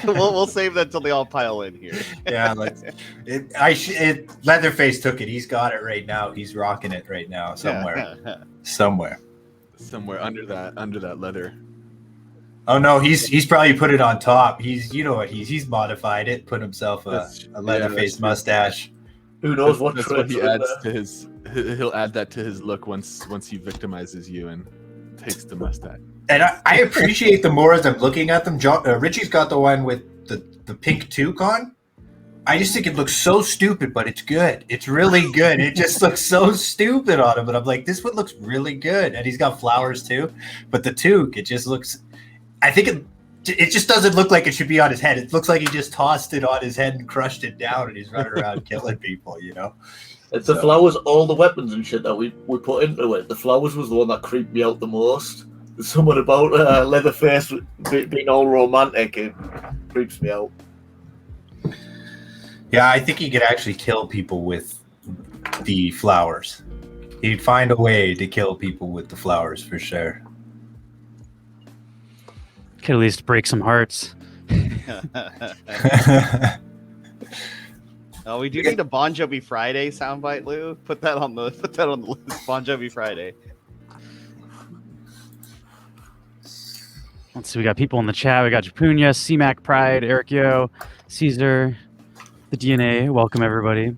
we'll save that till they all pile in here. Yeah, Leatherface took it. He's got it right now. He's rocking it right now somewhere. Somewhere under that leather. Oh no, he's probably put it on top. He's modified it, put himself a Leatherface mustache. Who knows what that's what he adds to his. He'll add that to his look once he victimizes you and takes the mustache. And I appreciate them more as I'm looking at them. Richie's got the one with the pink toque on. I just think it looks so stupid, but it's good. It's really good. It just looks so stupid on him, but I'm like, this one looks really good. And he's got flowers too. But the toque, it just looks. I think it just doesn't look like it should be on his head. It looks like he just tossed it on his head and crushed it down, and he's running around killing people. It's the flowers, all the weapons and shit that we put into it. The flowers was the one that creeped me out the most. There's something about Leatherface being all romantic. It creeps me out. Yeah, I think he could actually kill people with the flowers. He'd find a way to kill people with the flowers for sure. Could at least break some hearts. Oh, we do need a Bon Jovi Friday soundbite, Lou. Put that on the list. Bon Jovi Friday. Let's see. We got people in the chat. We got Japunya, CMAC Pride, Eric Yo, Caesar, the DNA. Welcome everybody.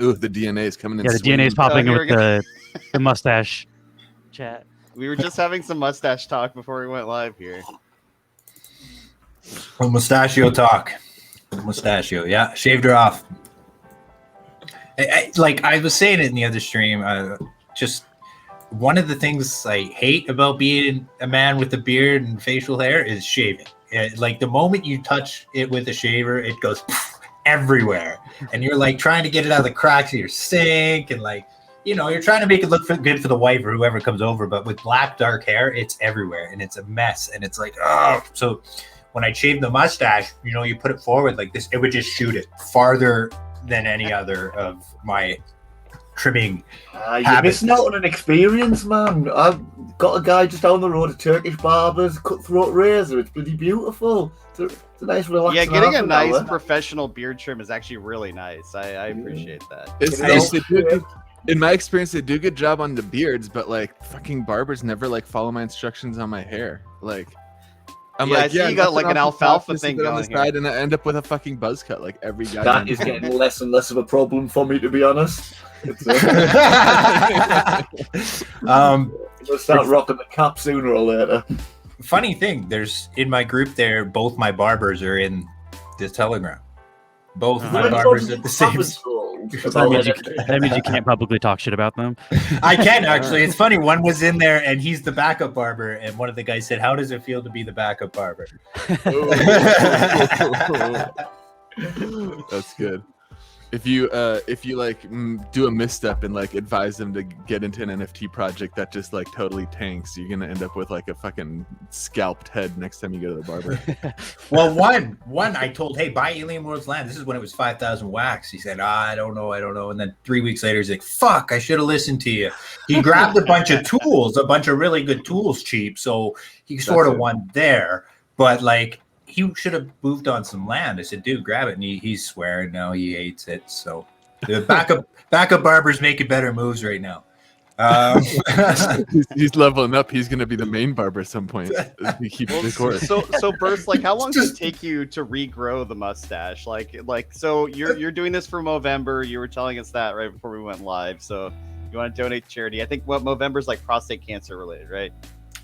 Ooh, the DNA is coming in. Yeah, the DNA is popping in with the mustache chat. We were just having some mustache talk before we went live here. Well, mustachio talk. Mustachio, yeah. Shaved her off. Like I was saying it in the other stream, just one of the things I hate about being a man with a beard and facial hair is shaving. Like the moment you touch it with a shaver, it goes everywhere. And you're like trying to get it out of the cracks of your sink and like, you're trying to make it look good for the wife or whoever comes over, but with black, dark hair, it's everywhere and it's a mess. And it's like, oh, so when I shaved the mustache, you put it forward like this, it would just shoot it farther than any other of my trimming You're missing out on an experience, man. I've got a guy just down the road, a Turkish barber's cutthroat razor. It's bloody beautiful. It's a nice relaxing. Yeah, getting a nice professional beard trim is actually really nice. I appreciate that. It's nice to do. In my experience, they do a good job on the beards, but like fucking barbers never like follow my instructions on my hair. Like, I see you got like an alfalfa thing on the side, and I end up with a fucking buzz cut like every guy. That is getting less and less of a problem for me, to be honest. We'll start rocking the cap sooner or later. Funny thing, there's in my group there, both my barbers are in the Telegram. Both my barbers at the same school. That means you can't publicly talk shit about them. I can actually. It's funny. One was in there, and he's the backup barber. And one of the guys said, "How does it feel to be the backup barber?" That's good. If you like do a misstep and like advise them to get into an NFT project that just like totally tanks, you're gonna end up with like a fucking scalped head next time you go to the barber. Well, one I told, hey, buy Alien World's land. This is when it was 5,000 wax. He said, I don't know. And then 3 weeks later, he's like, fuck, I should have listened to you. He grabbed a bunch of tools, a bunch of really good tools cheap. So he sort of won there, but like, he should have moved on some land. I said, dude, grab it. And he's swearing now. He hates it. So the backup barbers making better moves right now. He's leveling up. He's going to be the main barber at some point. He keeps the course. So Burst, like, how long does it take you to regrow the mustache? Like, so you're doing this for Movember. You were telling us that right before we went live. So you want to donate to charity. I think what Movember's like prostate cancer related, right?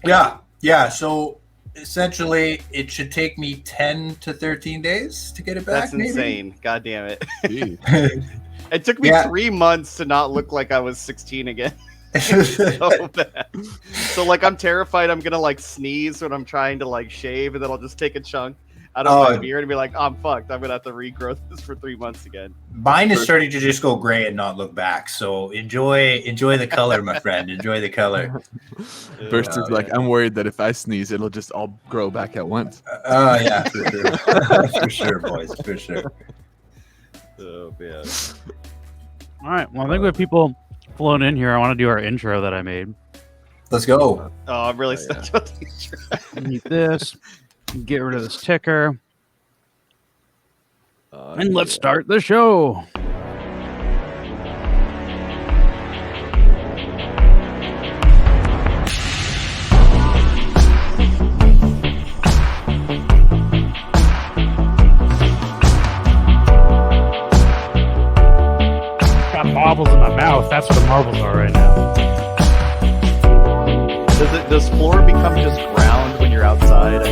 Yeah. So essentially, it should take me 10 to 13 days to get it back. That's insane. God damn it. It took me 3 months to not look like I was 16 again. So bad. So like, I'm terrified I'm gonna like sneeze when I'm trying to like shave, and then I'll just take a chunk out of my beard and be like, oh, I'm fucked. I'm gonna have to regrow this for 3 months again. Mine is starting to just go gray and not look back. So enjoy the color, my friend. Enjoy the color. Burst is like, I'm worried that if I sneeze, it'll just all grow back at once. Oh yeah, for sure. For sure, boys, for sure. Oh man. All right. Well, I think we have people flown in here. I want to do our intro that I made. Let's go. Oh, I'm really stoked about the intro. Need this. Get rid of this ticker. And let's start the show. Got marbles in my mouth. That's what the marbles are right now. Does floor become just ground when you're outside?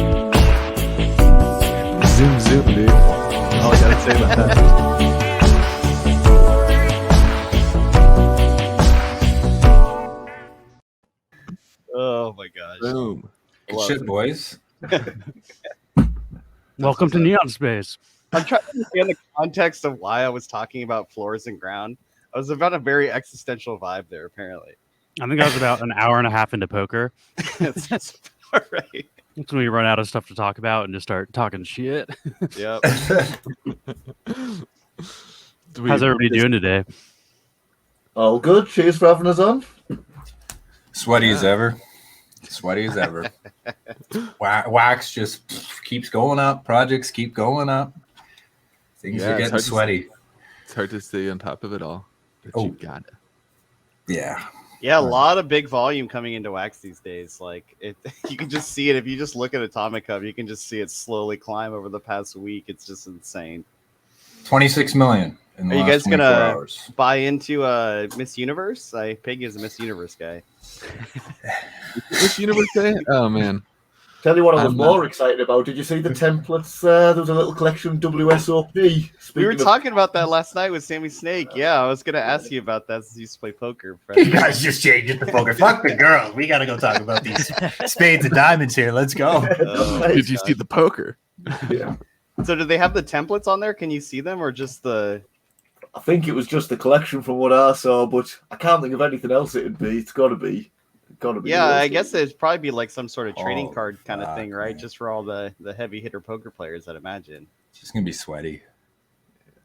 Zoom, zoom, dude. All I gotta say about that. Oh my gosh. Boom. Good shit, boys. Welcome to Neon Space. I'm trying to understand the context of why I was talking about floors and ground. I was about a very existential vibe there, apparently. I think I was about an hour and a half into poker. That's all right. That's when we run out of stuff to talk about and just start talking shit. Yep. How's everybody doing today? All good. Cheers for having us on. Sweaty as ever. Sweaty as ever. Wax just keeps going up. Projects keep going up. Things are getting sweaty. It's hard to stay on top of it all. But you got it. Yeah. Yeah, a lot of big volume coming into Wax these days. Like you can just see it if you just look at Atomic Hub. You can just see it slowly climb over the past week. It's just insane. 26 million. In the Are you guys gonna hours. buy into Miss Universe? Peggy is a Miss Universe guy. Miss Universe Day? Oh man. Tell you what I was more excited about. Did you see the templates? There was a little collection of WSOP. We were talking about that last night with Sammy Snake. Yeah, I was going to ask you about that since you used to play poker. You guys just changed it to poker. Fuck the girls. We got to go talk about these spades and diamonds here. Let's go. Did you see the poker? Yeah. So do they have the templates on there? Can you see them or just the... I think it was just the collection from what I saw, but I can't think of anything else it'd be. It's got to be. Yeah, I guess it'd probably be like some sort of trading card kind of thing, right? Man. Just for all the heavy hitter poker players, I'd imagine. It's just going to be sweaty.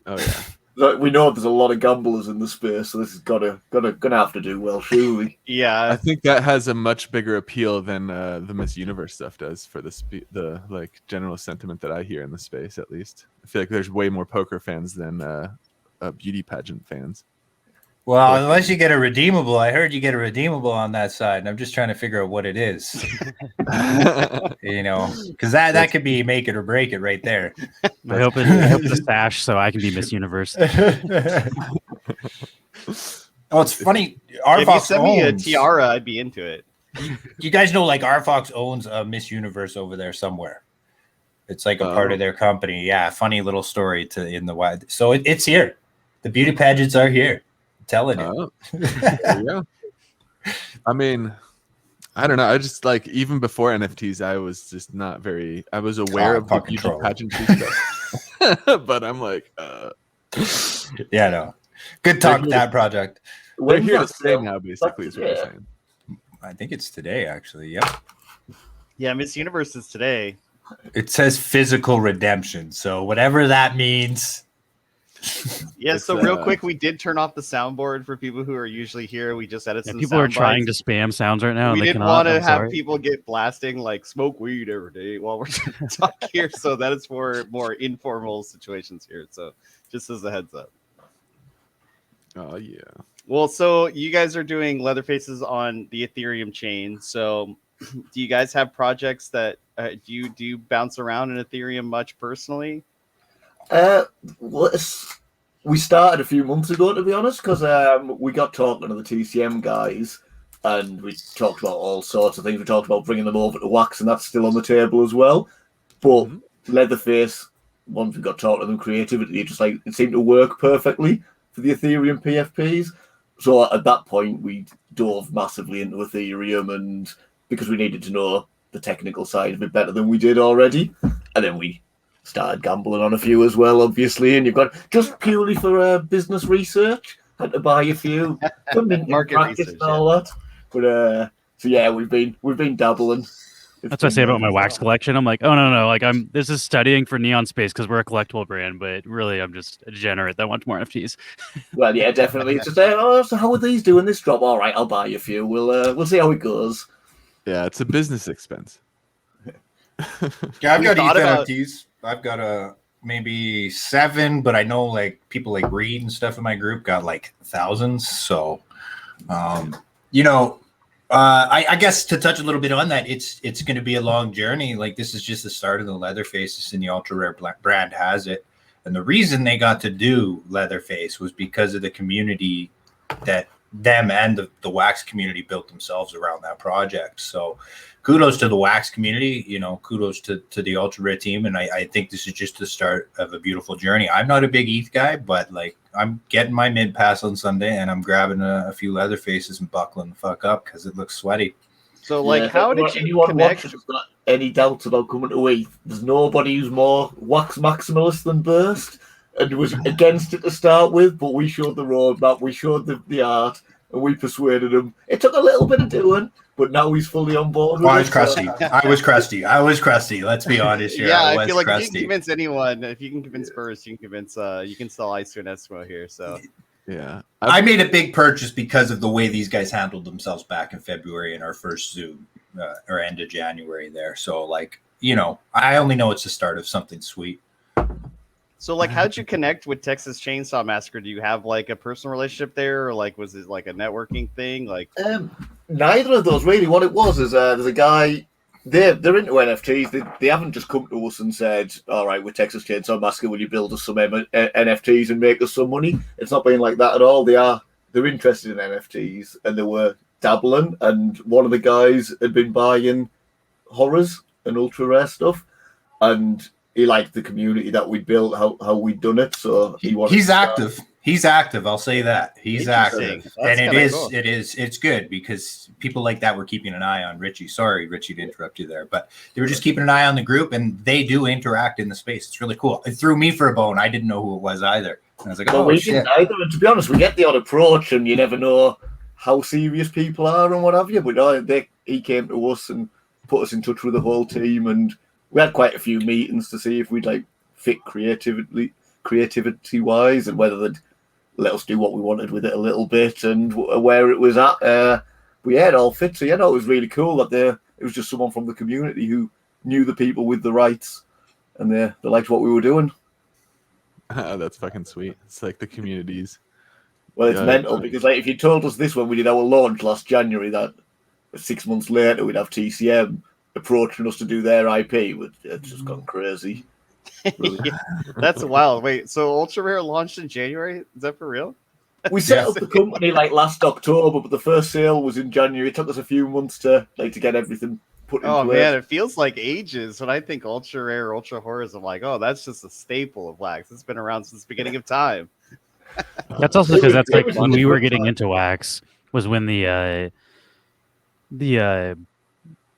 Oh, yeah. Like, we know there's a lot of gamblers in the space, so this is gonna have to do well, surely. Yeah. I think that has a much bigger appeal than the Miss Universe stuff does for the like general sentiment that I hear in the space, at least. I feel like there's way more poker fans than beauty pageant fans. Well, unless you get a redeemable. I heard you get a redeemable on that side, and I'm just trying to figure out what it is. You know, because that could be make it or break it right there. I hope it's a stash so I can be Miss Universe. Oh, it's funny. If you send me a tiara, I'd be into it. You guys know, like, RFox owns a Miss Universe over there somewhere. It's like a part of their company. Yeah, funny little story in the wild. So it's here. The beauty pageants are here. Telling you. Yeah. I mean, I don't know. I just like even before NFTs, I was just not very. I was aware of the beauty pageantry stuff, but I'm like, yeah, no. Good talk with that project. We're here to stay now, basically, is what you're saying. I think it's today, actually. Yep. Yeah, Miss Universe is today. It says physical redemption, so whatever that means. Yeah, so real quick, we did turn off the soundboard for people who are usually here. We just edited some people are sound trying bites. to spam sounds right now. We and didn't want to have people get blasting like smoke weed every day while we're trying to talk here. So that is for more informal situations here. So just as a heads up. Oh, yeah. Well, so you guys are doing Leatherfaces on the Ethereum chain. So do you guys have projects that do you bounce around in Ethereum much personally? We started a few months ago, to be honest, because we got talking to the TCM guys, and we talked about all sorts of things. We talked about bringing them over to Wax, and that's still on the table as well. But Leatherface, once we got talking to them, creativity, it seemed to work perfectly for the Ethereum PFPs. So at that point, we dove massively into Ethereum, and because we needed to know the technical side a bit better than we did already, and then we started gambling on a few as well, obviously, and you've got just purely for business research, had to buy a few, market research and all that. But so yeah, we've been dabbling. That's what I say about my wax collection. I'm like, oh no, like this is studying for Neon Space because we're a collectible brand, but really I'm just a degenerate that wants more NFTs. Well, yeah, definitely. It's just so how are these doing this drop? All right, I'll buy you a few. We'll see how it goes. Yeah, it's a business expense. Yeah, I've got ETH NFTs. I've got maybe 7, but I know like people like Reed and stuff in my group got like thousands. So, you know, I guess to touch a little bit on that, it's going to be a long journey. Like this is just the start of the Leatherfaces, and the ultra rare brand has it. And the reason they got to do Leatherface was because of the community that them and the wax community built themselves around that project. So kudos to the wax community, you know, kudos to the ultra rare team. And I think this is just the start of a beautiful journey. I'm not a big ETH guy, but like I'm getting my mid pass on Sunday and I'm grabbing a few Leatherfaces and buckling the fuck up because it looks sweaty. So like, how did you connect? Watches got any doubts about coming to ETH? There's nobody who's more wax maximalist than Burst and was against it to start with, but we showed the roadmap, we showed the art, and we persuaded him. It took a little bit of doing, but now he's fully on board. I was crusty. I was crusty. Let's be honest here. Yeah, I feel like if you can convince anyone, if you can convince Burst, you can convince you can sell Ice to an Eskimo here. So yeah, I made a big purchase because of the way these guys handled themselves back in February in our first Zoom or end of January there. So like, you know, I only know it's the start of something sweet. So like, how'd you connect with Texas Chainsaw Massacre? Do you have like a personal relationship there, or like was it like a networking thing? Like neither of those really. What it was is there's a guy. They're into NFTs. They haven't just come to us and said, "All right, we're Texas Chainsaw Massacre. Will you build us some NFTs and make us some money?" It's not been like that at all. They're interested in NFTs and they were dabbling. And one of the guys had been buying horrors and ultra rare stuff, and he liked the community that we built, how we'd done it. So he's active. He's active. I'll say that he's active, and it's good because people like that were keeping an eye on Richie. Sorry, Richie, to interrupt you there, but they were just keeping an eye on the group, and they do interact in the space. It's really cool. It threw me for a bone. I didn't know who it was either. And I was like, well, we didn't either. And to be honest, we get the odd approach, and you never know how serious people are and what have you. But he came to us and put us in touch with the whole team, and we had quite a few meetings to see if we'd like fit creativity wise, and whether they'd let us do what we wanted with it a little bit and where it was at. But yeah, it all fit. So yeah, no, it was really cool that it was just someone from the community who knew the people with the rights, and they liked what we were doing. That's fucking sweet. It's like the communities. Well, it's mental because like if you told us this when we did our launch last January, that 6 months later we'd have TCM approaching us to do their IP, it's just gone crazy. Really. Yeah, that's wild. Wait, so Ultra Rare launched in January? Is that for real? We set up the company like last October, but the first sale was in January. It took us a few months to get everything put in place. Oh man, it feels like ages. When I think Ultra Rare, Ultra Horrors, I'm like, oh, that's just a staple of wax. It's been around since the beginning of time. That's also because that's like when we were getting into wax was when the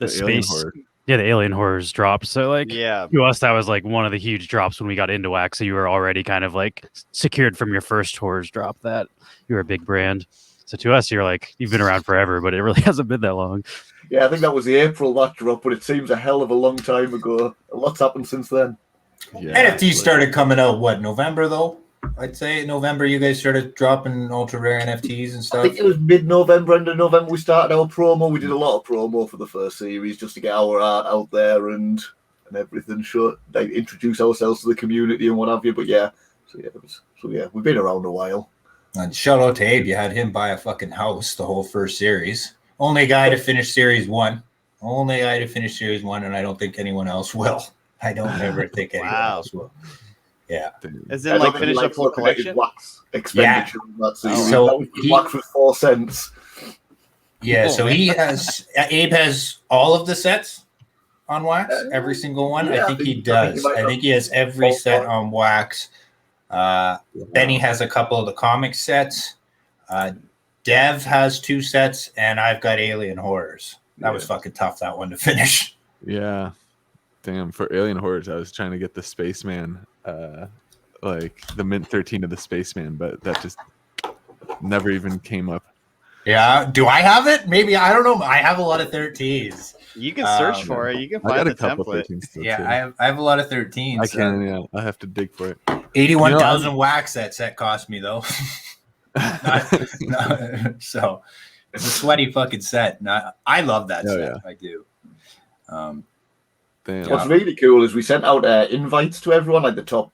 space, the alien horrors dropped. So like, to us that was like one of the huge drops when we got into wax. So you were already kind of like secured from your first horrors drop that you were a big brand. So to us, you're like, you've been around forever, but it really hasn't been that long. Yeah, I think that was the April that drop, but it seems a hell of a long time ago. A lot's happened since then. Yeah, NFTs started coming out November though? I'd say November you guys started dropping ultra rare NFTs and stuff. I think it was mid-November, end of November we started our promo. We did a lot of promo for the first series just to get our art out there and everything, like introduce ourselves to the community and what have you. But yeah, we've been around a while. And shout out to Abe, you had him buy a fucking house the whole first series. Only guy to finish series 1. And I don't think anyone else will. I don't ever think anyone else will. Yeah. As in, like, finish up full collection? Wax expenditure. Yeah. So wax was 4 cents. Yeah, so Abe has all of the sets on wax, every single one. I think he does. I think he has every set on wax. Benny has a couple of the comic sets. Dev has 2 sets, and I've got Alien Horrors. That was fucking tough, that one to finish. Yeah. Damn, for Alien Horrors, I was trying to get the Spaceman, like the Mint 13 of the Spaceman, but that just never even came up. Yeah, do I have it? Maybe, I don't know. I have a lot of 13s. You can search for it. You can find the template. Yeah, I have a lot of 13s. I can, yeah. I have to dig for it. 81,000 wax that set cost me, though. So, it's a sweaty fucking set. I love that set. Yeah. I do. Damn. What's really cool is we sent out invites to everyone, like the top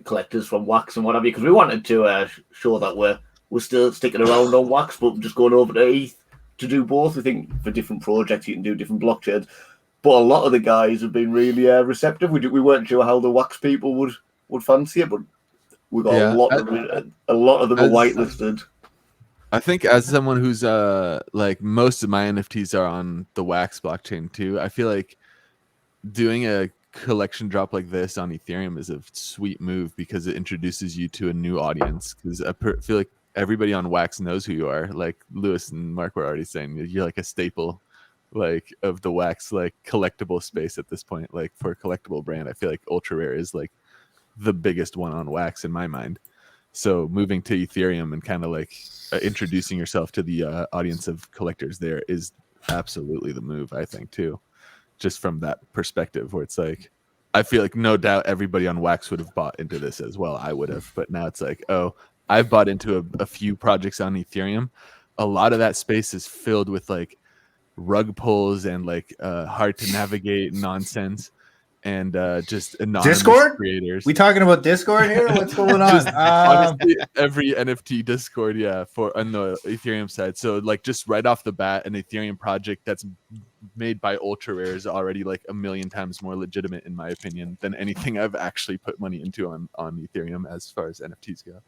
collectors from Wax and what have you, because we wanted to show that we're still sticking around on Wax, but just going over to ETH to do both. We think for different projects you can do different blockchains, but a lot of the guys have been really receptive. We weren't sure how the Wax people would fancy it, but we got a lot of them are whitelisted. I think as someone who's like most of my NFTs are on the Wax blockchain too, I feel like doing a collection drop like this on Ethereum is a sweet move because it introduces you to a new audience. Because I feel like everybody on Wax knows who you are. Like Lewis and Mark were already saying, you're like a staple, like of the Wax like collectible space at this point. Like for a collectible brand, I feel like Ultra Rare is like the biggest one on Wax in my mind. So moving to Ethereum and kind of like introducing yourself to the audience of collectors there is absolutely the move, I think, too. Just from that perspective, where it's like, I feel like no doubt everybody on Wax would have bought into this as well. I would have, but now it's like, oh, I've bought into a few projects on Ethereum. A lot of that space is filled with like rug pulls and like hard to navigate nonsense and just anonymous Discord creators. We talking about Discord here? What's going on? Honestly, every NFT Discord, for on the Ethereum side. So like just right off the bat, an Ethereum project that's made by Ultra Rare is already like 1 million times more legitimate in my opinion than anything I've actually put money into on Ethereum as far as NFTs go.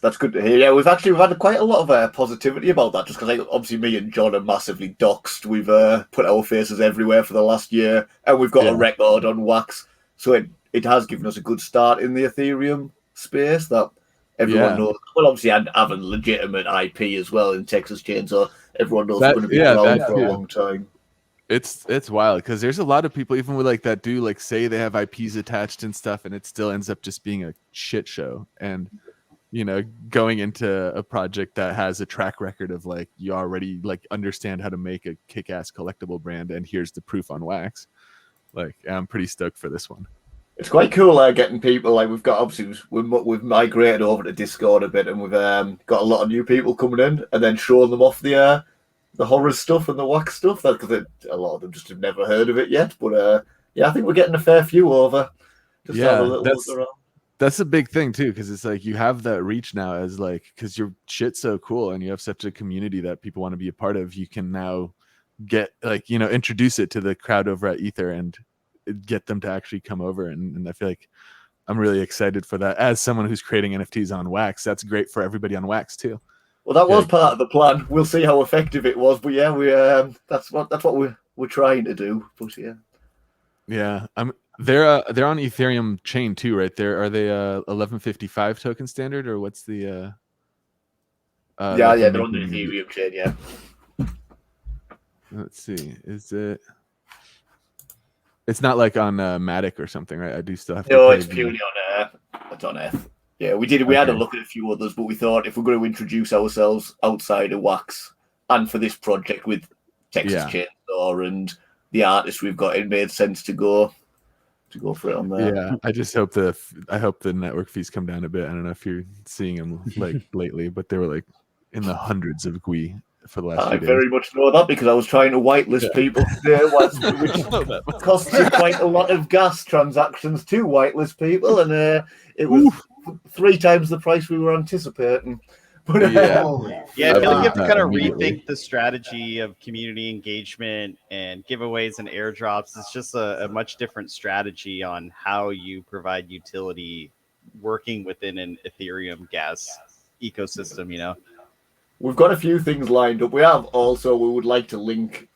That's good to hear. Yeah, we've had quite a lot of positivity about that, just because obviously me and John are massively doxed. We've put our faces everywhere for the last year, and we've got a record on Wax, so it has given us a good start in the Ethereum space that everyone knows. Well, obviously, and having legitimate IP as well in Texas Chain, so everyone knows we're going to be around for a long time. It's wild because there's a lot of people even with like that do like say they have IPs attached and stuff, and it still ends up just being a shit show. And you know, going into a project that has a track record of like you already like understand how to make a kick-ass collectible brand, and here's the proof on Wax. Like I'm pretty stoked for this one. It's quite cool getting people like we've got. Obviously, we've migrated over to Discord a bit, and we've got a lot of new people coming in, and then showing them off the horror stuff and the Wax stuff. That because a lot of them just have never heard of it yet. But I think we're getting a fair few over. Just have a little look around. That's a big thing too, because it's like you have that reach now as like because your shit's so cool and you have such a community that people want to be a part of. You can now get like introduce it to the crowd over at Ether and get them to actually come over. And I feel like I'm really excited for that. As someone who's creating NFTs on Wax, that's great for everybody on Wax too. Well, that was part of the plan. We'll see how effective it was, but we that's what we're trying to do. But they're on Ethereum chain too, right? There are they 1155 token standard or what's the they're on the Ethereum chain. Let's see, is it? It's not like on Matic or something, right? I do still have to. No, it's purely on F. Yeah, we did. We had a look at a few others, but we thought if we're going to introduce ourselves outside of Wax and for this project with Texas Chainsaw and the artists we've got, it made sense to go for it on there. Yeah, I just hope the network fees come down a bit. I don't know if you're seeing them like lately, but they were like in the hundreds of GUI for the last few days. I very much know that because I was trying to whitelist people today, which costs you quite a lot of gas transactions to whitelist people, and it was 3 times the price we were anticipating. But I feel like you have to kind of rethink the strategy of community engagement and giveaways and airdrops. It's just a much different strategy on how you provide utility working within an Ethereum gas ecosystem, We've got a few things lined up. We would like to link,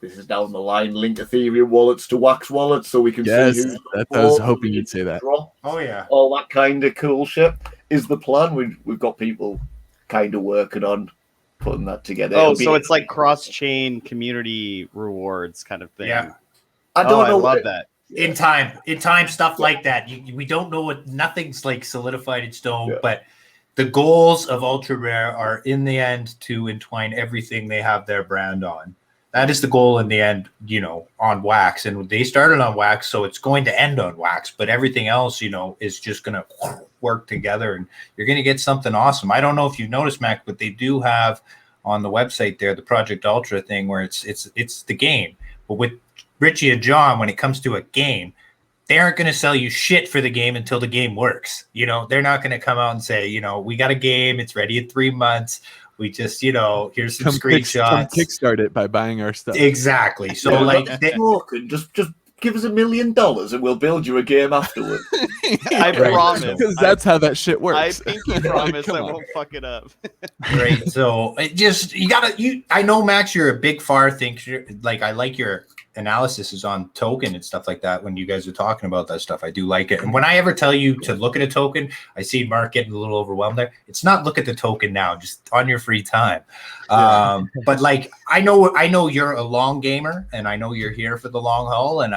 this is down the line, link Ethereum wallets to Wax wallets so we can see who's I was hoping you'd say that. All that kind of cool shit is the plan. We've got people kind of working on putting that together. So it's like cross-chain community rewards kind of thing. Yeah. I don't know. I love that. In time, stuff like that. We don't know what, nothing's like solidified in stone, but the goals of Ultra Rare are in the end to entwine everything they have their brand on. That is the goal in the end, on Wax. And they started on Wax, so it's going to end on Wax. But everything else, is just going to work together, and you're going to get something awesome. I don't know if you've noticed, Mac, but they do have on the website there the Project Ultra thing where it's the game, but with Richie and John, when it comes to a game, they aren't going to sell you shit for the game until the game works. You know, they're not going to come out and say, you know, we got a game, it's ready in 3 months. We just, you know, here's some screenshots. Come kickstart it by buying our stuff. Exactly. So just give us $1 million and we'll build you a game afterward. I promise. Because that's how that shit works. I think you promise I won't fuck it up. Right. So it just I know, Max, you're a big FAR thinker. Like, I like your analysis is on token and stuff like that. When you guys are talking about that stuff, I do like it. And when I ever tell you to look at a token, I see Mark getting a little overwhelmed there. It's not look at the token now, just on your free time. But like, I know you're a long gamer, and I know you're here for the long haul, and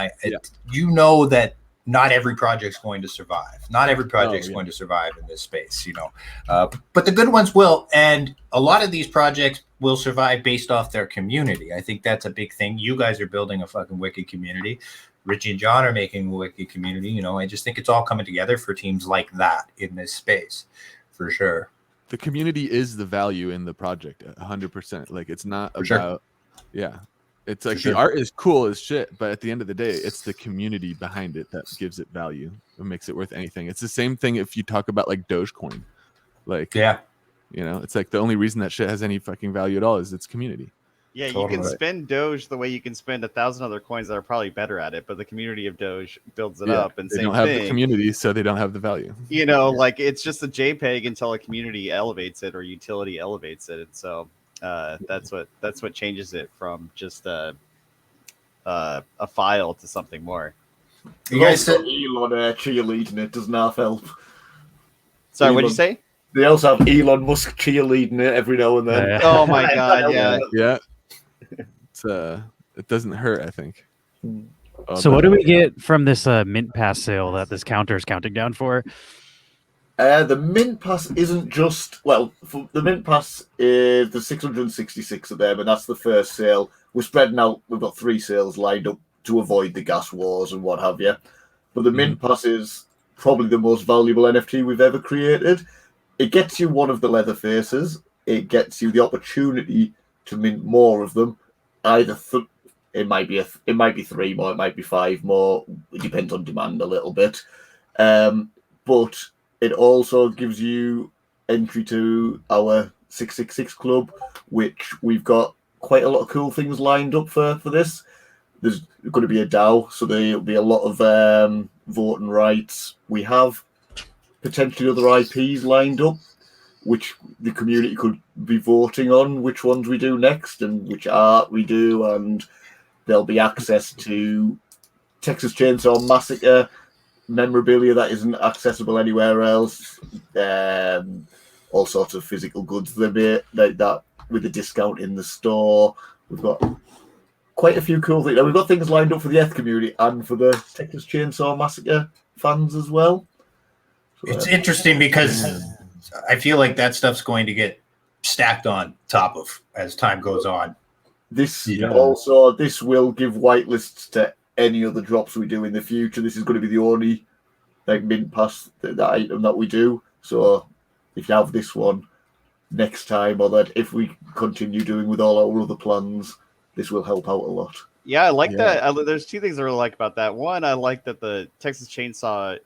you know that not every project's going to survive. Not every project's going to survive in this space, you know. But the good ones will, and a lot of these projects will survive based off their community. I think that's a big thing. You guys are building a fucking wicked community. Richie and John are making a wicked community. You know, I just think it's all coming together for teams like that in this space, for sure. The community is the value in the project, 100%. Like, it's not about, it's like the art is cool as shit, but at the end of the day, it's the community behind it that gives it value. It makes it worth anything. It's the same thing if you talk about like Dogecoin. Like, you know, it's like the only reason that shit has any fucking value at all is its community. Yeah, you can spend Doge the way you can spend 1,000 other coins that are probably better at it, but the community of Doge builds it up. And they don't have the community, so they don't have the value. You know, like, it's just a JPEG until a community elevates it or utility elevates it. And so that's what changes it from just a file to something more. You guys said Elon cheerleading it doesn't half help. Sorry, what did you say? They also have Elon Musk cheerleading it every now and then. Oh my god, yeah. It's it doesn't hurt, I think. So what do we get from this mint pass sale that this counter is counting down for? The mint pass isn't just the mint pass is the 666 of them, and that's the first sale. We're spreading out. We've got 3 sales lined up to avoid the gas wars and what have you. But the mint pass is probably the most valuable NFT we've ever created. It gets you one of the Leatherfaces. It gets you the opportunity to mint more of them. Either it might be 3 more, it might be 5 more. It depends on demand a little bit. But it also gives you entry to our 666 club, which we've got quite a lot of cool things lined up for this. There's going to be a DAO, so there'll be a lot of voting rights. We have potentially other IPs lined up, which the community could be voting on, which ones we do next and which art we do, and there'll be access to Texas Chainsaw Massacre memorabilia that isn't accessible anywhere else, all sorts of physical goods like that with a discount in the store. We've got quite a few cool things. We've got things lined up for the ETH community and for the Texas Chainsaw Massacre fans as well. It's interesting because I feel like that stuff's going to get stacked on top of as time goes on. This will give whitelists to any other drops we do in the future. This is going to be the only mint pass that item that we do. So if you have this one next time, or that if we continue doing with all our other plans, this will help out a lot. Yeah, I like that. There's 2 things I really like about that. One, I like that the Texas Chainsaw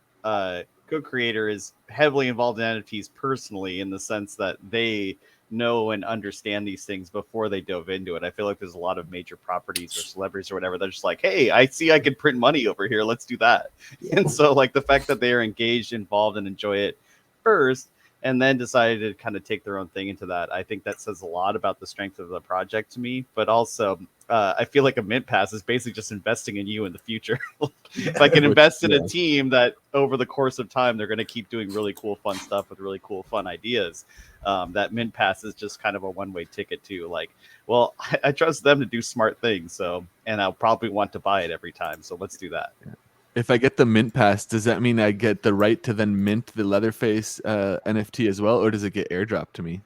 co-creator is heavily involved in NFTs personally, in the sense that they know and understand these things before they dove into it. I feel like there's a lot of major properties or celebrities or whatever they're just like, hey, I see I can print money over here, let's do that. And so like the fact that they are engaged, involved, and enjoy it first, and then decided to kind of take their own thing into that, I think that says a lot about the strength of the project to me. But also I feel like a mint pass is basically just investing in you in the future. If I can invest in a team that over the course of time, they're going to keep doing really cool, fun stuff with really cool, fun ideas. That mint pass is just kind of a one-way ticket to like, well, I trust them to do smart things. And I'll probably want to buy it every time. So let's do that. If I get the mint pass, does that mean I get the right to then mint the Leatherface NFT as well? Or does it get airdropped to me?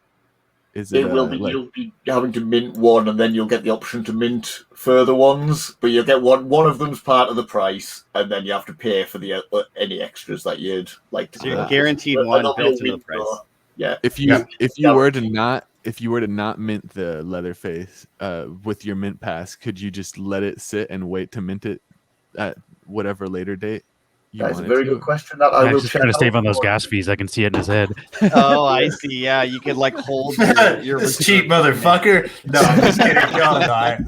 You'll be having to mint one, and then you'll get the option to mint further ones. But you'll get one of them's part of the price, and then you have to pay for the any extras that you'd like to. So you're guaranteed one built into the price. Yeah. If you were to not mint the Leatherface with your mint pass, could you just let it sit and wait to mint it at whatever later date you That's want a very to? good question. That I will just check trying to save out on those for gas fees. I can see it in his head. Oh, I see. Yeah, you could like hold your This cheap motherfucker. No, I'm just kidding. No,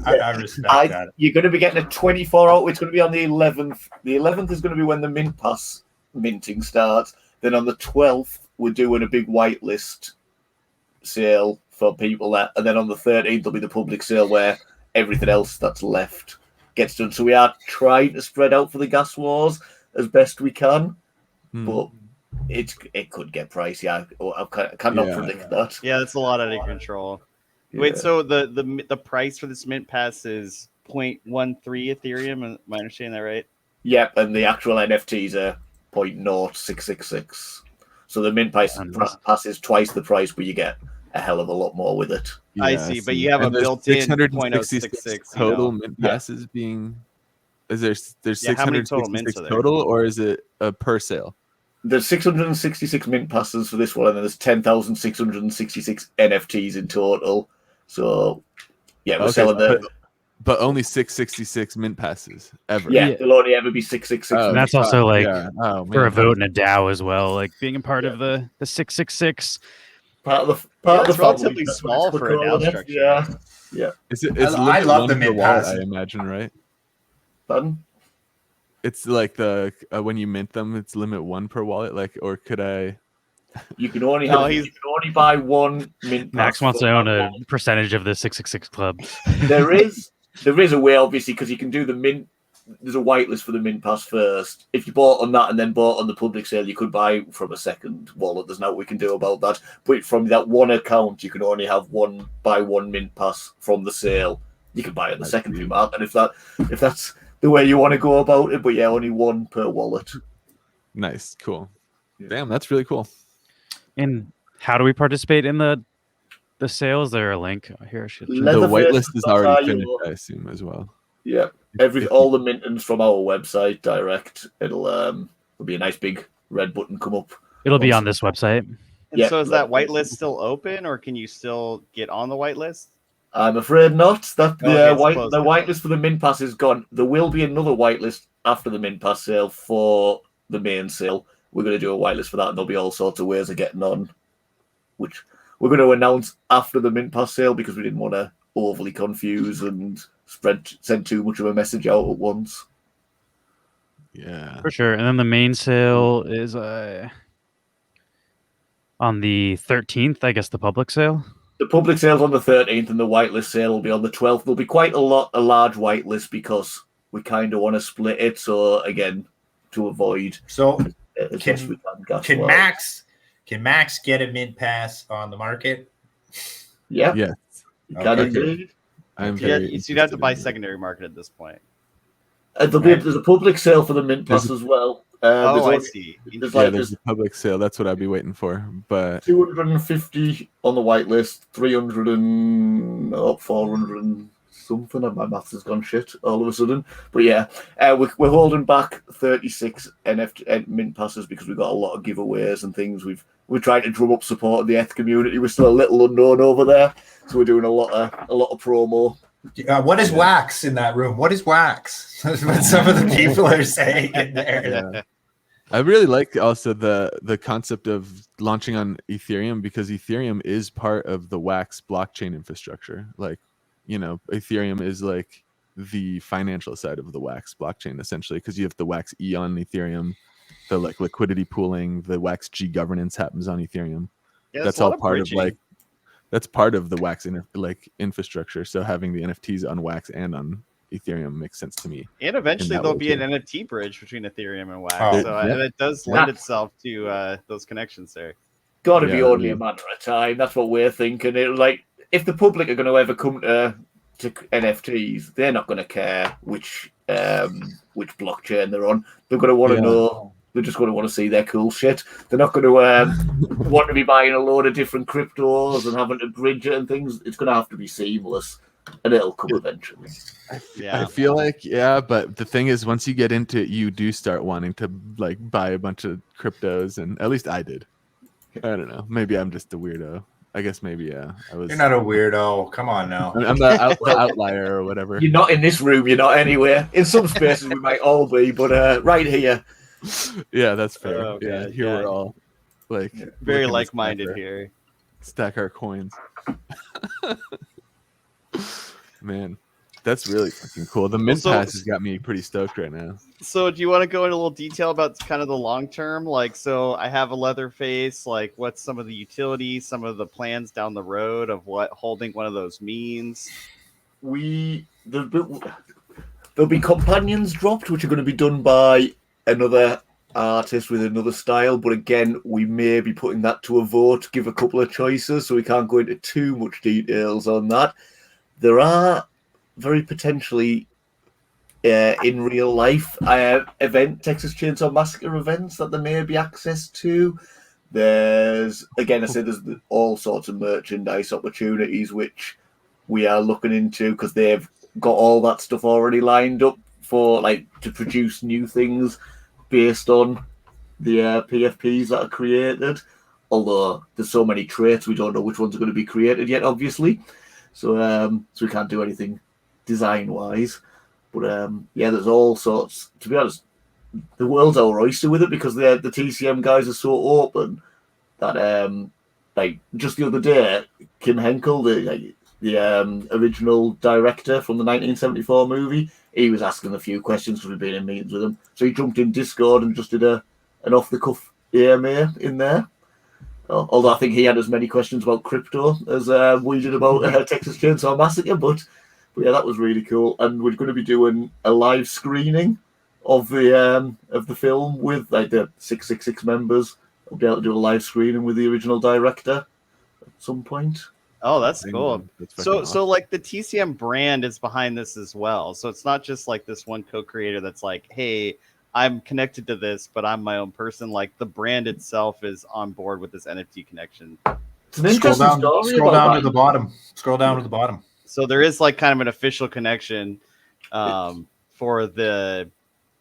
I respect that. You're going to be getting a 24-hour. It's going to be on the 11th. The 11th is going to be when the mint pass minting starts. Then on the 12th, we're doing a big whitelist sale for people that, and then on the 13th there'll be the public sale where everything else that's left gets done. So we are trying to spread out for the gas wars as best we can, but it could get pricey. I cannot predict that. Yeah, it's a lot out of control. Yeah. Wait, so the price for this mint pass is 0.13 Ethereum? Am I understanding that right? Yep, and the actual NFTs are 0.0666. So the mint pass is twice the price, but you get a hell of a lot more with it. Yeah, I see, but you have a built-in 0.066 total mint passes being. Is there's 666 total, or is it per sale? There's 666 mint passes for this one, and then there's 10,666 NFTs in total. So yeah, we're selling the. But only 666 mint passes ever. Yeah, there'll only ever be 666. And that's also like for a vote in a DAO as well, like being a part of the 666. Part of the relatively small for a DAO structure. Yeah. I love the mint pass. I imagine, right? Pardon? It's like the when you mint them, it's limit 1 per wallet. Like, or could I? You can only buy one mint pass. Max wants to own a percentage of the 666 club. There is a way, obviously, because you can do the mint. There's a whitelist for the mint pass first. If you bought on that and then bought on the public sale, you could buy from a second wallet. There's nothing we can do about that. But from that one account, you can only have one mint pass from the sale. You can buy on the secondary market, and if that's the way you want to go about it. But yeah, only one per wallet. Nice, cool. Yeah. Damn, that's really cool. And how do we participate in the sale? Is there a link here? The whitelist is already finished, I assume, as well. Yeah, all the mintings from our website direct. It'll be a nice big red button come up. It'll be on this website. And so is that whitelist still open, or can you still get on the whitelist? I'm afraid not. That the whitelist for the mint pass is gone. There will be another whitelist after the mint pass sale for the main sale. We're going to do a whitelist for that, and there'll be all sorts of ways of getting on, which we're going to announce after the mint pass sale because we didn't want to overly confuse and send too much of a message out at once. Yeah, for sure. And then the main sale is on the 13th, I guess. The public sale. The public sale's on the 13th, and the whitelist sale will be on the 12th. There'll be quite a large whitelist because we kind of want to split it. So again, to avoid. So can Max get a mint pass on the market? Yeah. Yes. Indeed. You'd have to buy secondary market at this point. There's a public sale for the mint pass as well. I see. There's a public sale. That's what I'd be waiting for. But 250 on the whitelist, 300 and 400 and something. My maths has gone shit all of a sudden. But yeah, we're holding back 36 NFT mint passes because we've got a lot of giveaways and things. We're trying to drum up support of the ETH community. We're still a little unknown over there, so we're doing a lot of promo. What is wax in that room? What is wax? That's what some of the people are saying in there. Yeah. I really like also the concept of launching on Ethereum because Ethereum is part of the Wax blockchain infrastructure. Like, Ethereum is like the financial side of the Wax blockchain essentially because you have the Wax E on Ethereum, the like liquidity pooling, the Wax G governance happens on Ethereum. Yeah, that's all part of that's part of the Wax infrastructure. So having the NFTs on Wax and on Ethereum makes sense to me. And eventually there'll be an NFT bridge between Ethereum and Wax. And it does lend itself to those connections there. Got to be only a matter of time. That's what we're thinking. If the public are going to ever come to NFTs, they're not going to care which blockchain they're on. They're going to want to know. They're just going to want to see their cool shit. They're not going to want to be buying a load of different cryptos and having to bridge it and things. It's going to have to be seamless, and it'll come eventually. I feel like, but the thing is, once you get into it, you do start wanting to like buy a bunch of cryptos, and at least I did. I don't know. Maybe I'm just a weirdo. I guess maybe I was. You're not a weirdo. Come on now. I'm the outlier or whatever. You're not in this room. You're not anywhere. In some spaces we might all be, but right here. Yeah, that's fair. Okay, yeah, here we're all like very like-minded here. Stack our coins. Man, that's really fucking cool. The mint pass has got me pretty stoked right now. So do you want to go into a little detail about kind of the long term? Like, so I have a Leatherface, like what's some of the utility, some of the plans down the road of what holding one of those means? There'll be companions dropped, which are going to be done by another artist with another style, but again, we may be putting that to a vote, give a couple of choices, so we can't go into too much details on that. There are very potentially in real life Texas Chainsaw Massacre events that there may be access to. There's all sorts of merchandise opportunities which we are looking into because they've got all that stuff already lined up for to produce new things based on the PFPs that are created. Although there's so many traits, we don't know which ones are going to be created yet, obviously. So we can't do anything design-wise. But there's all sorts. To be honest, the world's our oyster with it because the TCM guys are so open that just the other day, Kim Henkel, the original director from the 1974 movie, he was asking a few questions because we've been in meetings with him. So he jumped in Discord and just did an off-the-cuff AMA in there. Although I think he had as many questions about crypto as we did about Texas Chainsaw Massacre, but yeah, that was really cool. And we're going to be doing a live screening of the film with the 666 members. We'll be able to do a live screening with the original director at some point. Oh, that's cool. So the TCM brand is behind this as well. So it's not just like this one co-creator that's like, hey, I'm connected to this, but I'm my own person. Like the brand itself is on board with this NFT connection. It's an interesting story. Scroll down to the bottom. Scroll down to the bottom. So there is kind of an official connection for the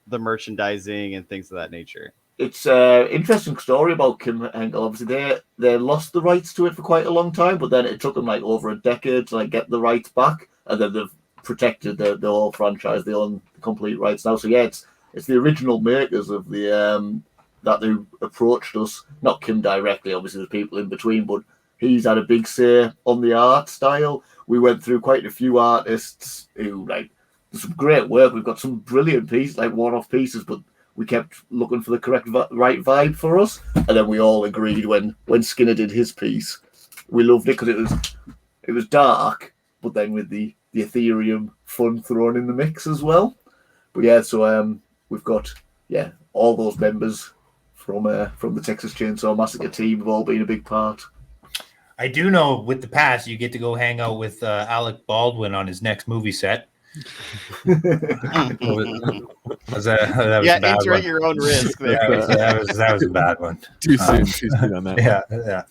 merchandising and things of that nature. It's an interesting story about Kim Henkel. Obviously, they lost the rights to it for quite a long time, but then it took them over a decade to get the rights back, and then they've protected the whole franchise. They own the complete rights now. So yeah, it's the original makers of the that who approached us. Not Kim directly, obviously there's people in between, but he's had a big say on the art style. We went through quite a few artists who there's some great work. We've got some brilliant pieces, one-off pieces, but we kept looking for the correct right vibe for us, and then we all agreed when Skinner did his piece. We loved it because it was dark, but then with the Ethereum fun thrown in the mix as well. But yeah, so we've got all those members from the Texas Chainsaw Massacre team have all been a big part. I do know with the pass you get to go hang out with Alec Baldwin on his next movie set. That was enter at your own risk. There. That was a bad one. Too soon on that. Yeah.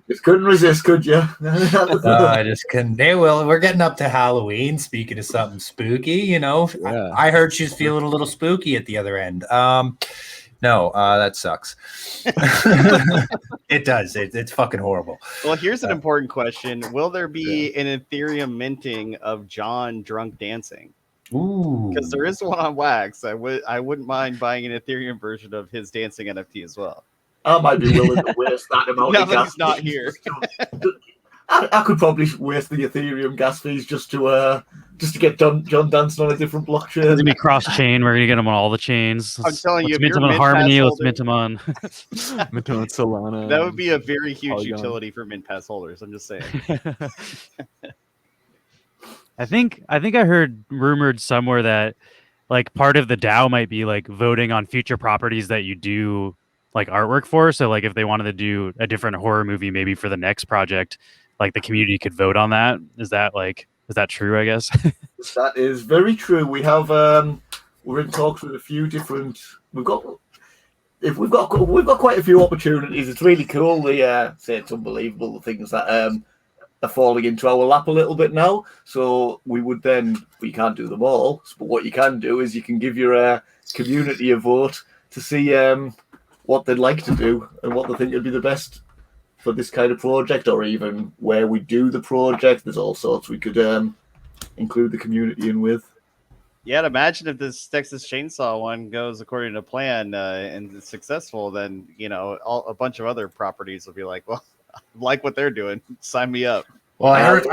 Just couldn't resist, could you? I just couldn't. We're getting up to Halloween. Speaking of something spooky, I heard she's feeling a little spooky at the other end. No, that sucks. It does. It's fucking horrible. Well, here's an important question. Will there be an Ethereum minting of John drunk dancing? Ooh. Because there is one on Wax. I wouldn't mind buying an Ethereum version of his dancing NFT as well. I might be willing to waste that amount now of that gas. He's not here. I could probably waste the Ethereum gas fees just to get John dancing on a different blockchain. It's gonna be cross-chain. We're gonna get them on all the chains. I'm telling you, let's mint them on Harmony. Let's mint them on. Mint them on Solana. That would be a very huge Polygon. utility for Mint Pass holders. I'm just saying. I think I heard rumored somewhere that part of the DAO might be voting on future properties that you do artwork for. So if they wanted to do a different horror movie maybe for the next project, the community could vote on that. Is that true, I guess? That is very true. We have we're in talks with a few different we've got quite a few opportunities. It's really cool. It's unbelievable the things that are falling into our lap a little bit now. So we can't do them all, but what you can do is you can give your community a vote to see what they'd like to do and what they think would be the best for this kind of project, or even where we do the project. There's all sorts we could include the community in with. Yeah, and imagine if this Texas Chainsaw one goes according to plan and is successful, then a bunch of other properties will be like, well, I like what they're doing. Sign me up. Well, I heard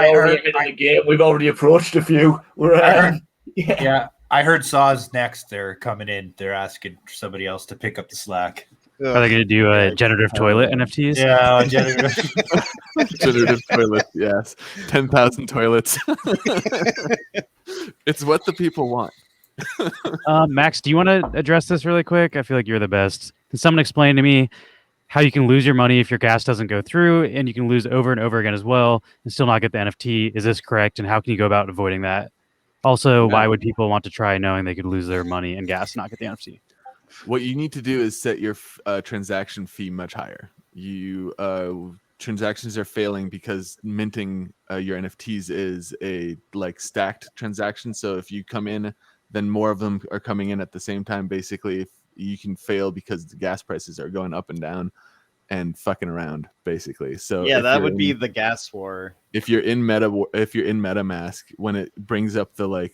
we've already approached a few. I heard Saw's next. They're coming in. They're asking somebody else to pick up the slack. Are they going to do generative toilet NFTs? Yeah, generative. Generative toilets, yes. 10,000 toilets. It's what the people want. Max, do you want to address this really quick? I feel like you're the best. Can someone explain to me how you can lose your money if your gas doesn't go through, and you can lose over and over again as well and still not get the NFT? Is this correct? And how can you go about avoiding that? Also, why would people want to try knowing they could lose their money and gas and not get the NFT? What you need to do is set your transaction fee much higher. Transactions are failing because minting your NFTs is a stacked transaction. So if you come in, then more of them are coming in at the same time. Basically, if you can fail because the gas prices are going up and down and fucking around, basically. So yeah, that would be the gas war. If you're in MetaMask, when it brings up the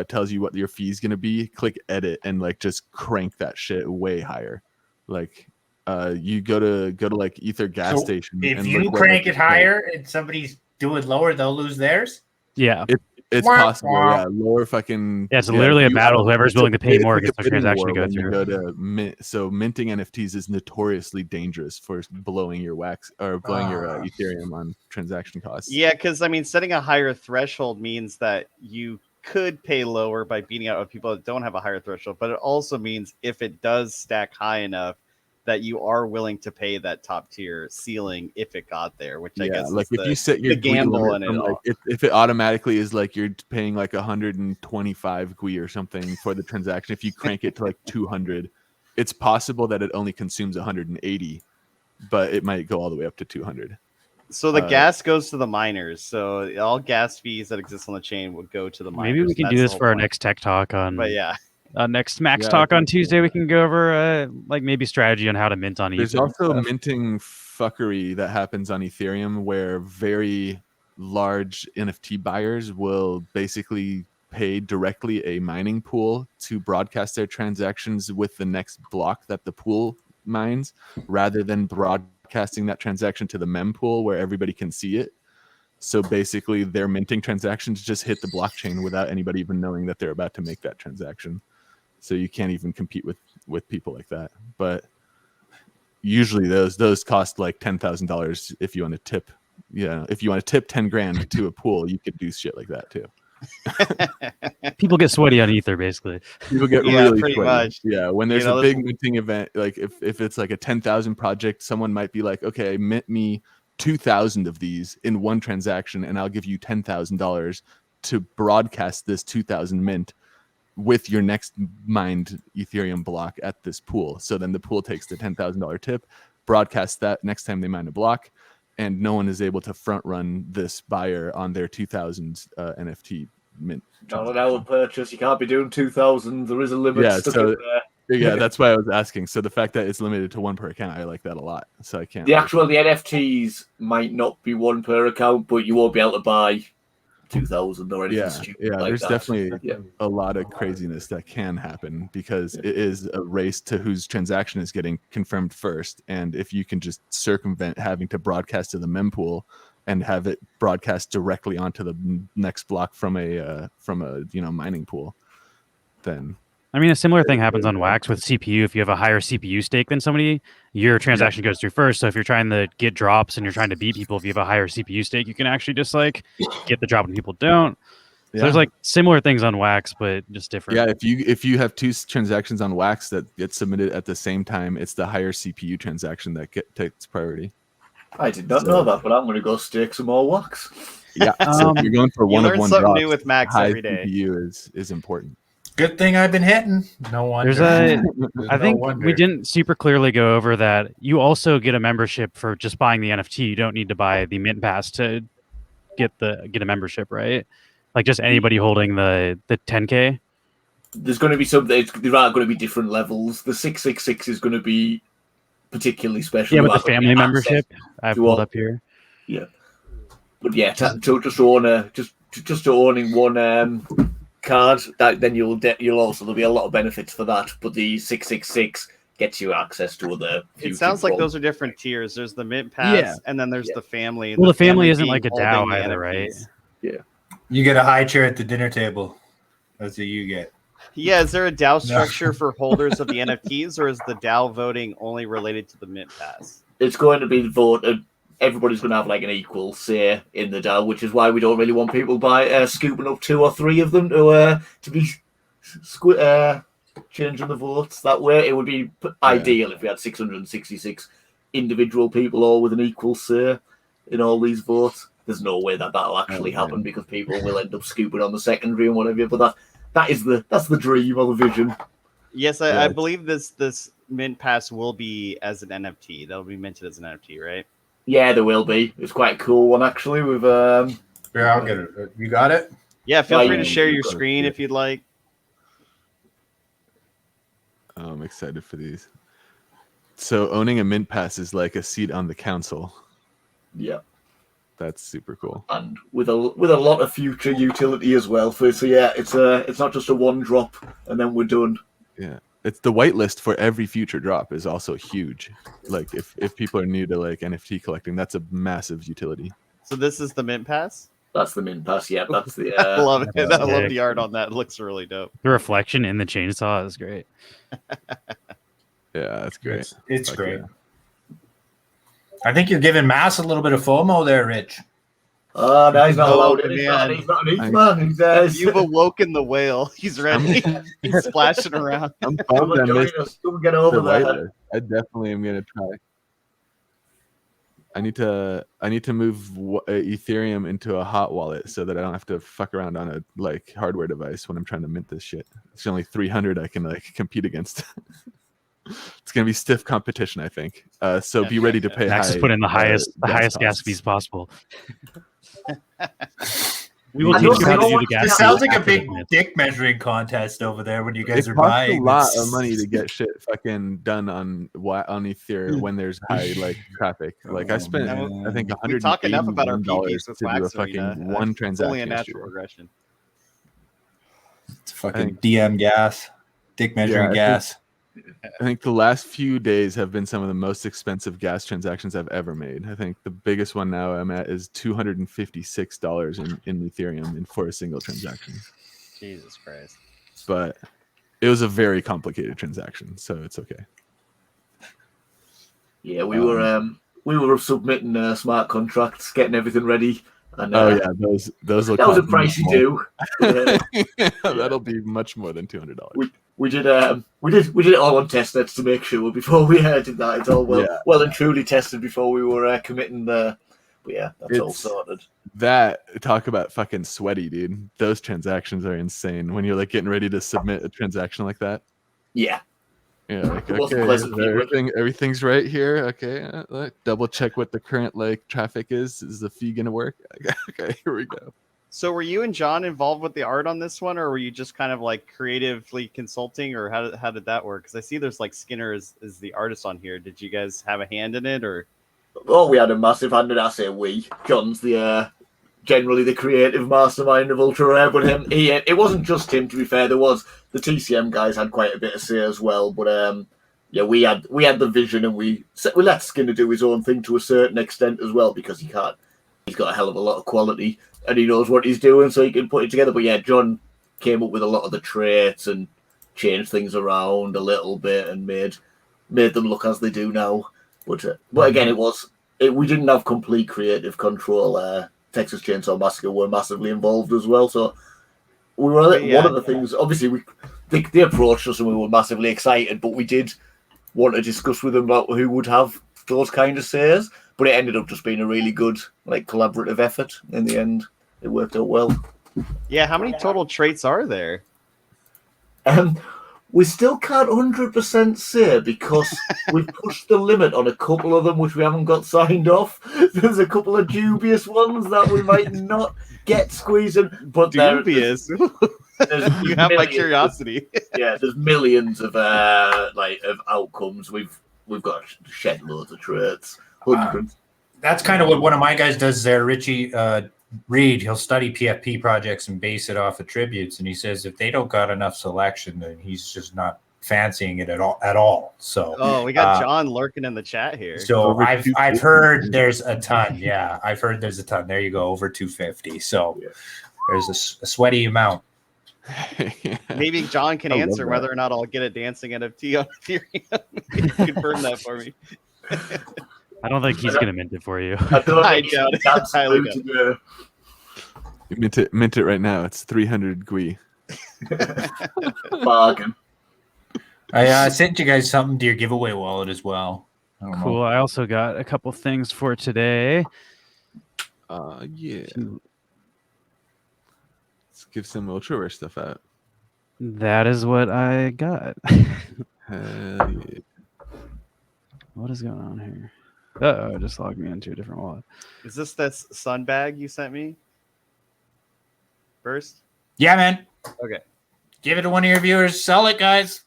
tells you what your fee is gonna be, click edit and just crank that shit way higher. You go to Ether gas station. If you crank it higher and somebody's doing lower, they'll lose theirs. Yeah, it's possible. Yeah, lower fucking. Yeah, it's literally a battle. Whoever's willing to pay more gets their transaction to go through. So minting NFTs is notoriously dangerous for blowing your wax or blowing your Ethereum on transaction costs. Yeah, because setting a higher threshold means that you could pay lower by beating out other people that don't have a higher threshold, but it also means if it does stack high enough, that you are willing to pay that top tier ceiling if it got there, which I guess is if you set your gamble in it. If it automatically is you're paying 125 GUI or something for the transaction, if you crank it to 200, it's possible that it only consumes 180, but it might go all the way up to 200. So the gas goes to the miners. So all gas fees that exist on the chain would go to the miners. Maybe we can do this for our next tech talk on. But yeah. Next Max talk on Tuesday, we can go over maybe strategy on how to mint on Ether. There's also minting fuckery that happens on Ethereum where very large NFT buyers will basically pay directly a mining pool to broadcast their transactions with the next block that the pool mines, rather than broadcasting that transaction to the mempool where everybody can see it. So basically, their minting transactions just hit the blockchain without anybody even knowing that they're about to make that transaction. So you can't even compete with people like that. But usually those cost $10,000 if you want to tip. Yeah, if you want to tip 10 grand to a pool, you could do shit like that too. People get sweaty on Ether, basically. People get really pretty sweaty. Much. Yeah, when there's a big minting event, if it's a 10,000 project, someone might be like, okay, mint me 2,000 of these in one transaction, and I'll give you $10,000 to broadcast this 2,000 mint with your next mined Ethereum block at this pool. So then the pool takes the $10,000 tip, broadcasts that next time they mine a block, and no one is able to front run this buyer on their 2,000 NFT mint. Not an hour purchase. You can't be doing 2,000. There is a limit. Yeah, that's why I was asking. So the fact that it's limited to one per account, I like that a lot. So I can't. The NFTs might not be one per account, but you won't be able to buy 2,000 or anything stupid. Yeah, like there's that. definitely a lot of craziness that can happen because it is a race to whose transaction is getting confirmed first. And if you can just circumvent having to broadcast to the mempool and have it broadcast directly onto the next block from a mining pool, then. A similar thing happens on Wax with CPU. If you have a higher CPU stake than somebody, your transaction goes through first. So if you're trying to get drops and you're trying to beat people, if you have a higher CPU stake, you can actually just get the drop when people don't. So there's similar things on Wax, but just different. Yeah, if you have two transactions on Wax that get submitted at the same time, it's the higher CPU transaction that takes priority. I did not know that, but I'm going to go stake some more Wax. Yeah, so if you're going for one of one something drops, new with Max high every day. CPU is important. Good thing I've been hitting. No wonder. I think we didn't super clearly go over that. You also get a membership for just buying the NFT. You don't need to buy the mint pass to get a membership, right? Just anybody holding the 10K. There's going to be there are going to be different levels. The 666 is going to be particularly special. Yeah, with the family membership, I've pulled up here. Yeah, but yeah, just to owning one card, then there'll be a lot of benefits for that. But the 666 gets you access to other. It sounds like those are different tiers. There's the mint pass, and then there's the family. And well, the family isn't like a DAO either, right? Yeah, you get a high chair at the dinner table. That's what you get. Yeah, is there a DAO structure for holders of the NFTs, or is the DAO voting only related to the mint pass? It's going to be voted. Everybody's going to have like an equal say in the DAO, which is why we don't really want people scooping up 2 or 3 of them to be changing the votes that way. It would be ideal if we had 666 individual people all with an equal say in all these votes. There's no way that'll actually happen because people will end up scooping on the secondary and whatever. But that's the dream or the vision. Yes, I believe this mint pass will be as an NFT. That'll be minted as an NFT, right? Yeah, there will be. It's quite a cool one actually. With I'll get it. You got it? Yeah, feel free to share your screen if you'd like. I'm excited for these. So owning a mint pass is like a seat on the council. Yeah. That's super cool. And with a lot of future utility as well. So yeah, it's not just a one drop and then we're done. Yeah. It's the whitelist for every future drop is also huge. Like if people are new to like NFT collecting, that's a massive utility. So this is the mint pass? That's the mint pass, yeah. That's the I love it. I love the art on that. It looks really dope. The reflection in the chainsaw is great. Yeah, that's great. It's great. Yeah. I think you're giving Mass a little bit of FOMO there, Rich. Oh, no, he's not allowed in. He's not an man. You've awoken the whale. He's ready. He's splashing around. I'm bummed I missed get over there. I definitely am going to try. I need to move Ethereum into a hot wallet so that I don't have to fuck around on a like hardware device when I'm trying to mint this shit. It's only 300 I can like compete against. It's gonna be stiff competition, I think. So be ready to pay. Max is put in the highest gas fees possible. We will teach you how to do the gas. This sounds like a big dick measuring contest over there when you guys are buying. It costs a lot of money to get shit fucking done on Ethereum when there's high like traffic. Like I spent, I think, $180 talk enough about our dollars PPs to do a fucking one transaction. Only a natural progression. It's fucking DM gas, dick measuring gas. I think the last few days have been some of the most expensive gas transactions I've ever made. I think the biggest one now I'm at is $256 in Ethereum for a single transaction. Jesus Christ. But it was a very complicated transaction, so it's okay. Yeah, we were submitting smart contracts, getting everything ready. And, those look. That was a pricey do. That'll be much more than $200. We did it all on testnets to make sure before we did that. It's all well and truly tested before we were committing the. But yeah, that's all sorted. That talk about fucking sweaty, dude. Those transactions are insane when you're like getting ready to submit a transaction like that. Yeah. Yeah, like, okay, everything's right here. Okay, double check what the current like traffic is. Is the fee gonna work? Okay, here we go. So, were you and John involved with the art on this one, or were you just kind of like creatively consulting, or how did that work? Because I see there's like Skinner is the artist on here. Did you guys have a hand in it, or? Oh, we had a massive hand in it. I say we. John's generally the creative mastermind of Ultra Rare, but it wasn't just him. To be fair, there was the TCM guys had quite a bit of say as well. But yeah, we had the vision, and we let Skinner do his own thing to a certain extent as well because he's got a hell of a lot of quality and he knows what he's doing, so he can put it together. But yeah, John came up with a lot of the traits and changed things around a little bit and made them look as they do now. But again, we didn't have complete creative control. Texas Chainsaw Massacre were massively involved as well, so we were one of the things. Obviously, they approached us and we were massively excited, but we did want to discuss with them about who would have those kind of says. But it ended up just being a really good like collaborative effort. In the end, it worked out well. Yeah, how many total traits are there? We still can't 100% say because we've pushed the limit on a couple of them, which we haven't got signed off. There's a couple of dubious ones that we might not get squeezing. But dubious? You have my curiosity. Yeah, there's millions of of outcomes. We've we've got shed loads of traits. Hundreds. That's kind of what one of my guys does there, Richie Reed. He'll study PFP projects and base it off attributes, and he says if they don't got enough selection, then he's just not fancying it at all. So we got John lurking in the chat here. So I've heard there's a ton. Yeah, I've heard there's a ton. There you go, over 250. So there's a sweaty amount. Maybe John can answer whether or not I'll get a dancing NFT on Ethereum. Confirm that for me. I don't think he's gonna mint it for you. I doubt it. That's highly good. You mint it right now. It's 300 GUI. Bargain. I sent you guys something to your giveaway wallet as well. Cool. I also got a couple things for today. Yeah. Let's give some ultra rare stuff out. That is what I got. Hell yeah. What is going on here? Uh-oh, it just logged me into a different wallet. Is this that sun bag you sent me? First? Yeah, man. Okay. Give it to one of your viewers. Sell it, guys.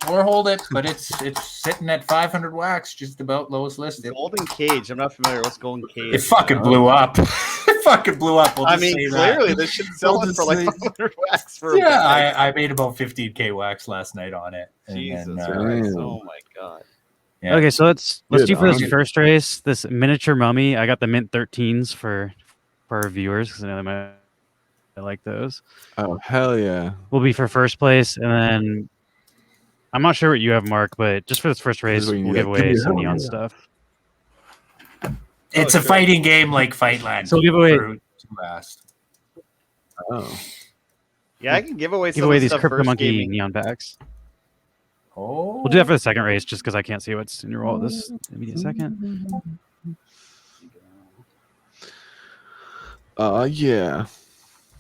Or hold it, but it's sitting at 500 wax, just about lowest listed. Golden Cage. I'm not familiar. What's Golden Cage? It fucking blew up. It fucking blew up. I mean, clearly this should sell it for like 500 wax for a bag. I made about 15K wax last night on it. Jesus Christ. Oh my god. Yeah. Okay, so let's do for this first race this miniature mummy. I got the mint 13s for our viewers because I know they might like those. Oh hell yeah! We'll be for first place, and then I'm not sure what you have, Mark, but just for this first race, we'll give away some neon stuff. It's a fighting game like Fightland. So we'll give away. Oh. Yeah, I can give away these Crypto Monkey neon packs. Oh. We'll do that for the second race just because I can't see what's in your wallet this immediate second. Yeah.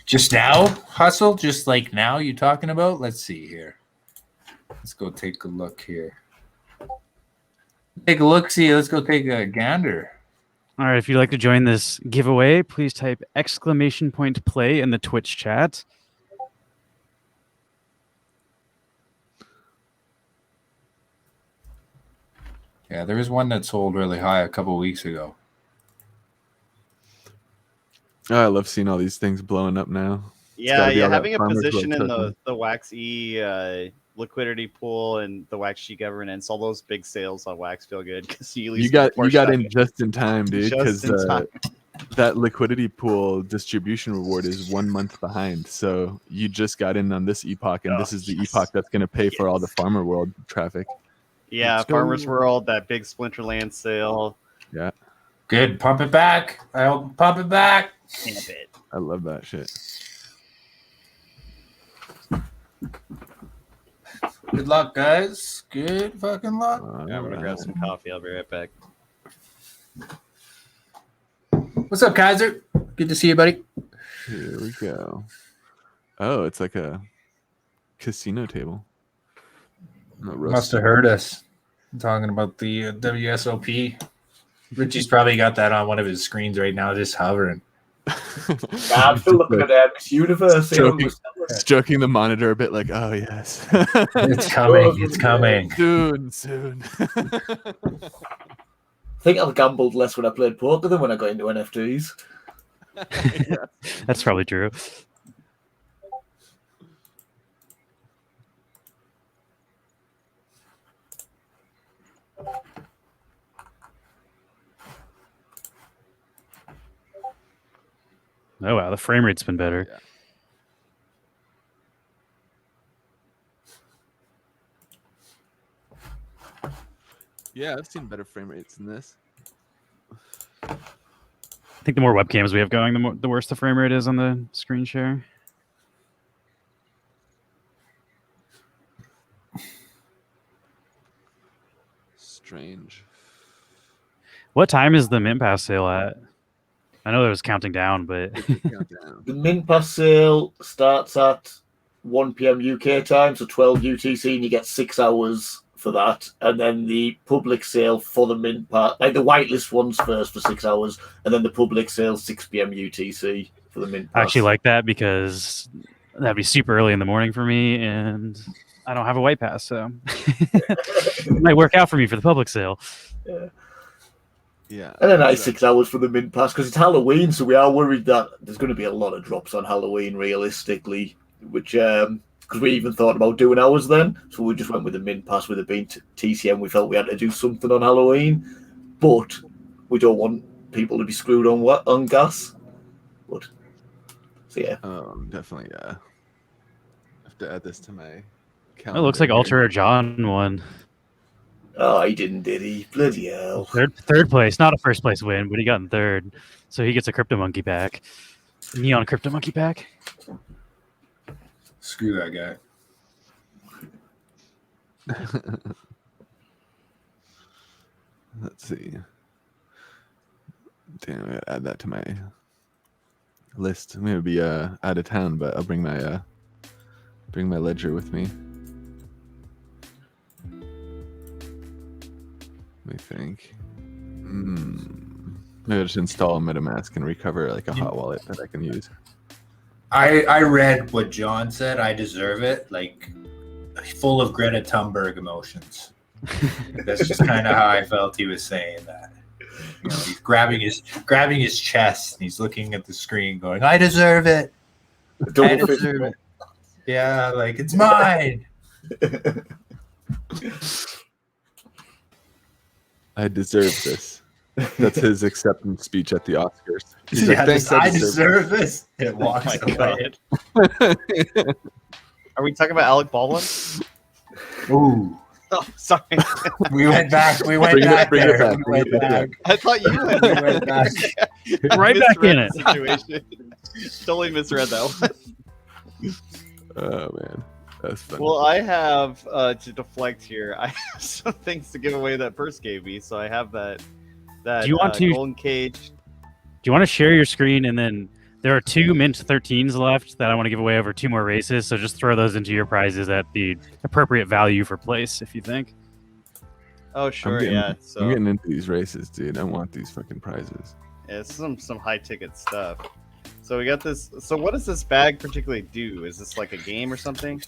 Just now, Hustle? Just like now you talking about? Let's see here. Let's go take a look here. Take a look, see. Let's go take a gander. All right, if you'd like to join this giveaway, please type !play in the Twitch chat. Yeah, there was one that sold really high a couple weeks ago. Oh, I love seeing all these things blowing up now. Yeah, having a position in the Wax E liquidity pool and the Wax G governance, all those big sales on Wax feel good because you got in just in time, dude. Because that liquidity pool distribution reward is 1 month behind, so you just got in on this epoch, and this is the epoch that's going to pay for all the Farmer World traffic. Yeah, Farmer's World, that big Splinterland sale. Yeah. Good. Pump it back. I'll pump it back. Pump it. I love that shit. Good luck, guys. Good fucking luck. Yeah, I'm going to grab some coffee. I'll be right back. What's up, Kaiser? Good to see you, buddy. Here we go. Oh, it's like a casino table. Must have heard us talking about the WSOP. Richie's probably got that on one of his screens right now, just hovering. I'm still looking at Miss Universe. Stroking the monitor a bit like, oh, yes. It's coming. It's coming. Soon. I think I gambled less when I played poker than when I got into NFTs. Yeah. That's probably true. Oh, wow. The frame rate's been better. Yeah, I've seen better frame rates than this. I think the more webcams we have going, the worse the frame rate is on the screen share. Strange. What time is the Mint Pass sale at? I know it was counting down, but the Mint Pass sale starts at 1 p.m. UK time, so 12 UTC, and you get 6 hours for that. And then the public sale for the Mint Pass, like the whitelist ones first for 6 hours, and then the public sale 6 p.m. UTC for the Mint Pass. I actually like that because that'd be super early in the morning for me, and I don't have a white pass, so it might work out for me for the public sale. Yeah. And then 96 hours for the mint pass because it's Halloween, so we are worried that there's going to be a lot of drops on Halloween, realistically, which because we even thought about doing ours then, so we just went with the mint pass with it being TCM. We felt we had to do something on Halloween, but we don't want people to be screwed on gas. But so yeah, definitely I have to add this to my calendar. It looks like Ultra John won. Oh, he didn't, did he? Bloody hell! Third place, not a first place win, but he got in third, so he gets a Crypto Monkey pack, Neon Crypto Monkey pack. Screw that guy. Let's see. Damn, I gotta add that to my list. I'm gonna be out of town, but I'll bring my ledger with me. Let me think. Maybe I'll just install MetaMask and recover like a hot wallet that I can use. I read what John said. I deserve it. Like, full of Greta Thunberg emotions. That's just kind of how I felt he was saying that. You know, he's grabbing his chest and he's looking at the screen, going, "I deserve it. I deserve it. Yeah, like it's mine." I deserve this. That's his acceptance speech at the Oscars. He's like, thanks, I deserve this. It walks away. Are we talking about Alec Baldwin? Ooh. Oh, sorry. We went back. Bring it back. I thought you went back. Right back in it. Situation. Totally misread that one. Oh, man. That's funny. Well, I have, to deflect here, I have some things to give away that Purse gave me. So I have that do you want to, Golden Cage. Do you want to share your screen? And then there are 2 Mint 13s left that I want to give away over 2 more races. So just throw those into your prizes at the appropriate value for place, if you think. Oh, sure, yeah. So I'm getting into these races, dude. I want these fucking prizes. Yeah, it's some high-ticket stuff. So we got this. So what does this bag particularly do? Is this like a game or something?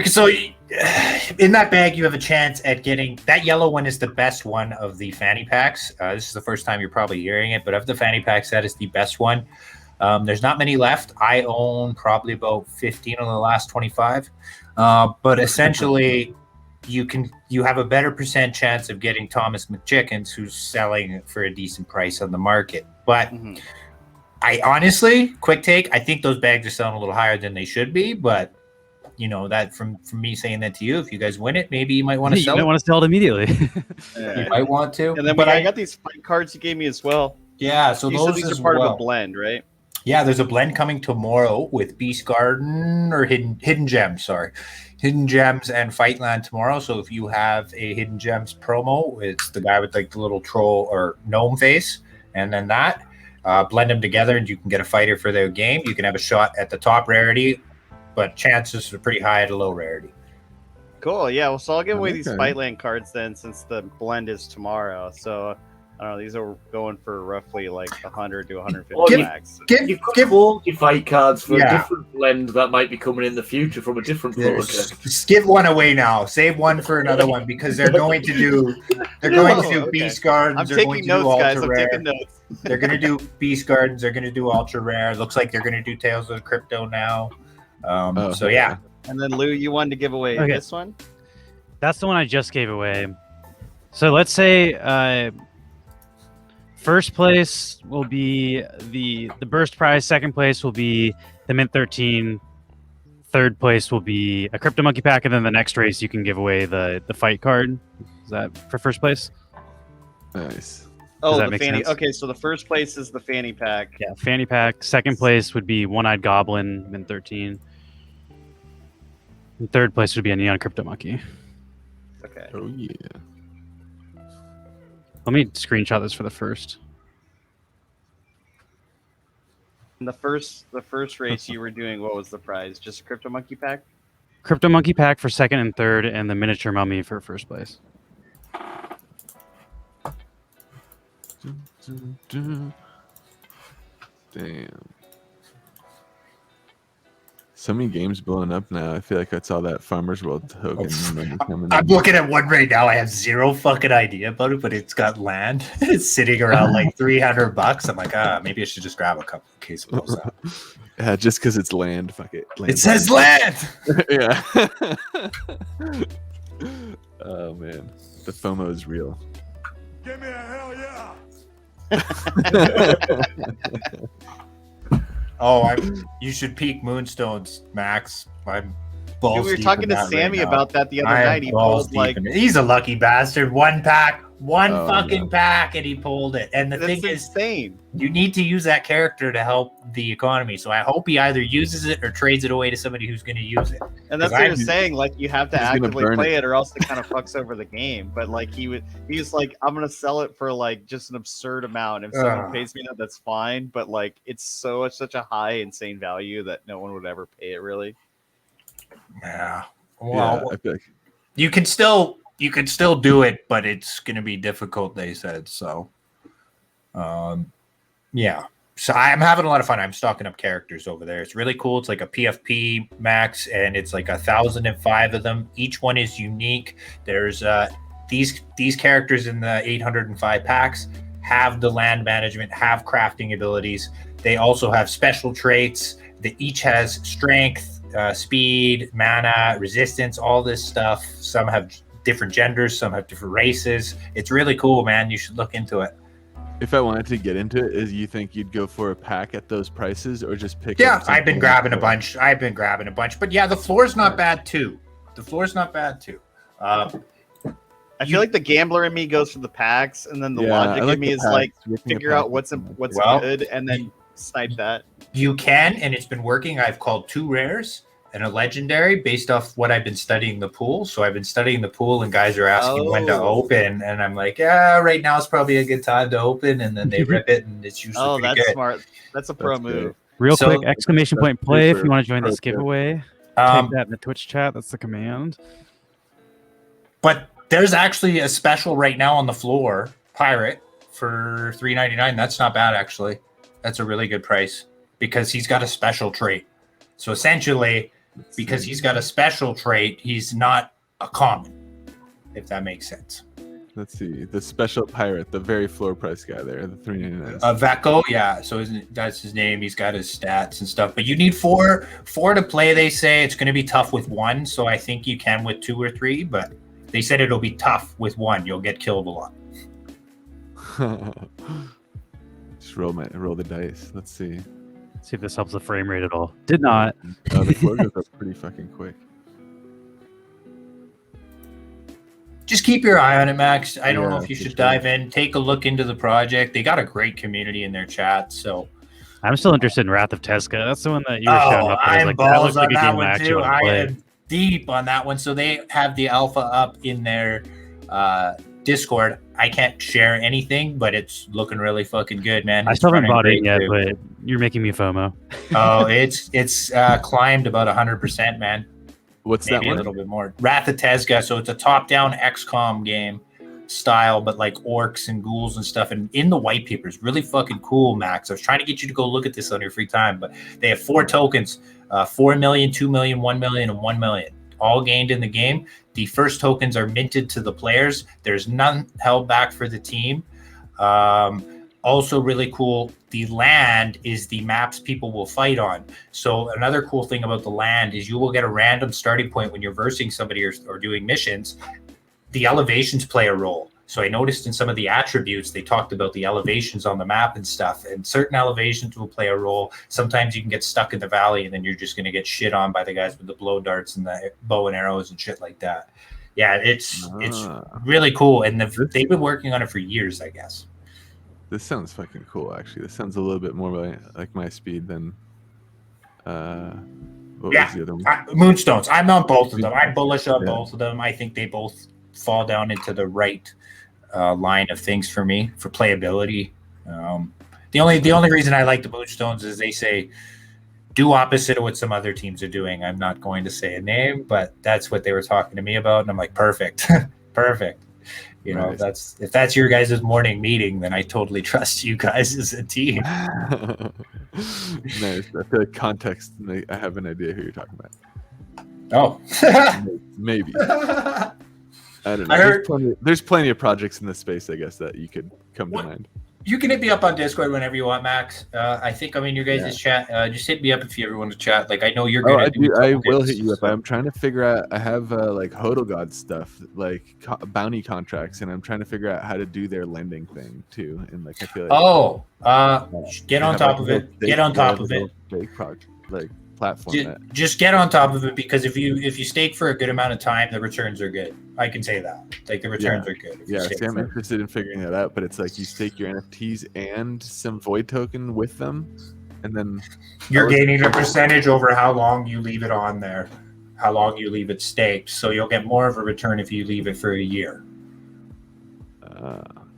So in that bag, you have a chance at getting that yellow one. Is the best one of the fanny packs. This is the first time you're probably hearing it, but of the fanny packs, that is the best one. There's not many left. I own probably about 15 of the last 25. But essentially, you have a better percent chance of getting Thomas McChickens, who's selling it for a decent price on the market. But I honestly, quick take, I think those bags are selling a little higher than they should be. But you know that from me saying that to you, if you guys win it, maybe you might want to sell it. You might want to sell it immediately. You might want to. And then I got these fight cards you gave me as well. Yeah, so these are part of a blend, right? Yeah, there's a blend coming tomorrow with Beast Garden or Hidden Gems, Hidden Gems and Fightland tomorrow. So if you have a Hidden Gems promo, it's the guy with like the little troll or gnome face, and then that blend them together, and you can get a fighter for their game. You can have a shot at the top rarity, but chances are pretty high at a low rarity. Cool. Yeah. Well, so I'll give away these Fightland cards then, since the blend is tomorrow. So I don't know. These are going for roughly like 100 to 150 max. Give all your fight cards for a different blend that might be coming in the future from a different product. Just give one away now. Save one for another one because they're going to do. They're going to do Beast Gardens. I'm taking taking notes, guys. I'm taking notes. They're going to do Beast Gardens. They're going to do Ultra Rare. Looks like they're going to do Tales of Crypto now. So yeah. And then Lou, you wanted to give away this one? That's the one I just gave away. So let's say first place will be the burst prize. Second place will be the Mint 13. Third place will be a Crypto Monkey pack, and then the next race you can give away the fight card. Is that for first place? Nice. Oh, the fanny. Okay, so the first place is the fanny pack. Yeah, fanny pack. Second place would be One-Eyed Goblin, Mint 13. And third place would be a Neon Crypto Monkey. Okay. Oh yeah. Let me screenshot this for the first. In the first race you were doing, what was the prize? Just a Crypto Monkey pack? Crypto Monkey pack for second and third, and the miniature mummy for first place. Damn. So many games blowing up now. I feel like that's all that Farmers World token money coming I'm in. looking at one right now. I have zero fucking idea about it, but it's got land. It's sitting around like $300. I'm like, maybe I should just grab a couple in case it blows up. Yeah, just because it's land. Fuck it. It says land. Yeah. Oh man, the FOMO is real. Give me a hell yeah. You should peek Moonstones, Max. I'm balls we were talking to Sammy about that the other night. He pulled like he's a lucky bastard. One pack, pack, and he pulled it. And the thing is, insane. You need to use that character to help the economy. So I hope he either uses it or trades it away to somebody who's going to use it. And that's what you're saying. Like you have to actively play it, or else it kind of fucks over the game. But like he was like, I'm going to sell it for like just an absurd amount. If someone pays me that, that's fine. But like it's such a high, insane value that no one would ever pay it really. Yeah. Well, I feel like you can still do it, but it's going to be difficult. They said so. Yeah. So I'm having a lot of fun. I'm stocking up characters over there. It's really cool. It's like a PFP max, and it's like 1,005 of them. Each one is unique. There's these characters in the 805 packs have the land management, have crafting abilities. They also have special traits that each has strength, speed, mana, resistance, all this stuff. Some have different genders, some have different races. It's really cool, man. You should look into it. If I wanted to get into it, you think you'd go for a pack at those prices or just pick? Yeah, I've been grabbing a bunch. But yeah, the floor's not bad too. I feel like the gambler in me goes for the packs, and then the logic in me is like figure out what's good, and then snipe that. You can, and it's been working. I've called 2 rares and a legendary based off what I've been studying the pool. So I've been studying the pool, and guys are asking when to open, and I'm like, right now is probably a good time to open, and then they rip it, and it's usually pretty good. Smart. That's a pro move. Real quick, exclamation point play if you want to join this giveaway. Take that in the Twitch chat. That's the command. But there's actually a special right now on the floor, Pirate, for $3.99. That's not bad, actually. That's a really good price because he's got a special trait. So essentially, because he's got a special trait, he's not a common, if that makes sense. Let's see. The special pirate, the very floor price guy there, the $3.99. Vecco, yeah. So that's his name. He's got his stats and stuff. But you need four to play, they say. It's going to be tough with 1, so I think you can with 2 or 3, but they said it'll be tough with 1. You'll get killed a lot. Just roll the dice. Let's see. See if this helps the frame rate at all. Did not. Oh, the floor goes up pretty fucking quick. Just keep your eye on it, Max. I don't know if you should dive in, take a look into the project. They got a great community in their chat, so I'm still interested in Wrath of Tezca. That's the one that you were showing up. I'm like, balls on that one too. I am deep on that one. So they have the alpha up in their Discord. I can't share anything, but it's looking really fucking good, man. I still haven't bought it yet, but you're making me FOMO. Oh, it's climbed about 100%, man. What's Maybe that one? A little bit more. Wrath of Tezca. So it's a top-down XCOM game style, but like orcs and ghouls and stuff. And in the white paper is really fucking cool, Max. I was trying to get you to go look at this on your free time, but they have 4 tokens: 4 million, 2 million, 1 million, and 1 million, all gained in the game. The first tokens are minted to the players. There's none held back for the team. Also really cool, the land is the maps people will fight on. So another cool thing about the land is you will get a random starting point when you're versing somebody or doing missions. The elevations play a role. So I noticed in some of the attributes, they talked about the elevations on the map and stuff, and certain elevations will play a role. Sometimes you can get stuck in the valley and then you're just going to get shit on by the guys with the blow darts and the bow and arrows and shit like that. Yeah, it's really cool. And they've been working on it for years, I guess. This sounds fucking cool, actually. This sounds a little bit more like my speed than what was the other one? Moonstones. I'm on both of them. I'm bullish on both of them. I think they both fall down into the right line of things for me for playability. The only reason I like the Moonstones is they say do opposite of what some other teams are doing. I'm not going to say a name, but that's what they were talking to me about, and I'm like, perfect. Perfect. You know, if that's your guys' morning meeting, then I totally trust you guys as a team. Nice. I feel like context. I have an idea who you're talking about. Oh, maybe. I don't know. There's plenty of projects in this space, I guess, that you could come to mind. You can hit me up on Discord whenever you want, Max. I think I'm in your guys' chat. Just hit me up if you ever want to chat. Like, I know you're good at doing I will hit you up. I'm trying to figure out. I have like Hodel God stuff, like bounty contracts, and I'm trying to figure out how to do their lending thing too. And like, I feel like get on top of it. Get on top of it. Big project, like platform. Just get on top of it, because if you stake for a good amount of time, the returns are good. I can say that. Like, the returns are good. I'm interested in figuring that out, but it's like you stake your NFTs and some void token with them, and then you're gaining a percentage over how long you leave it on there, how long you leave it staked. So you'll get more of a return if you leave it for a year.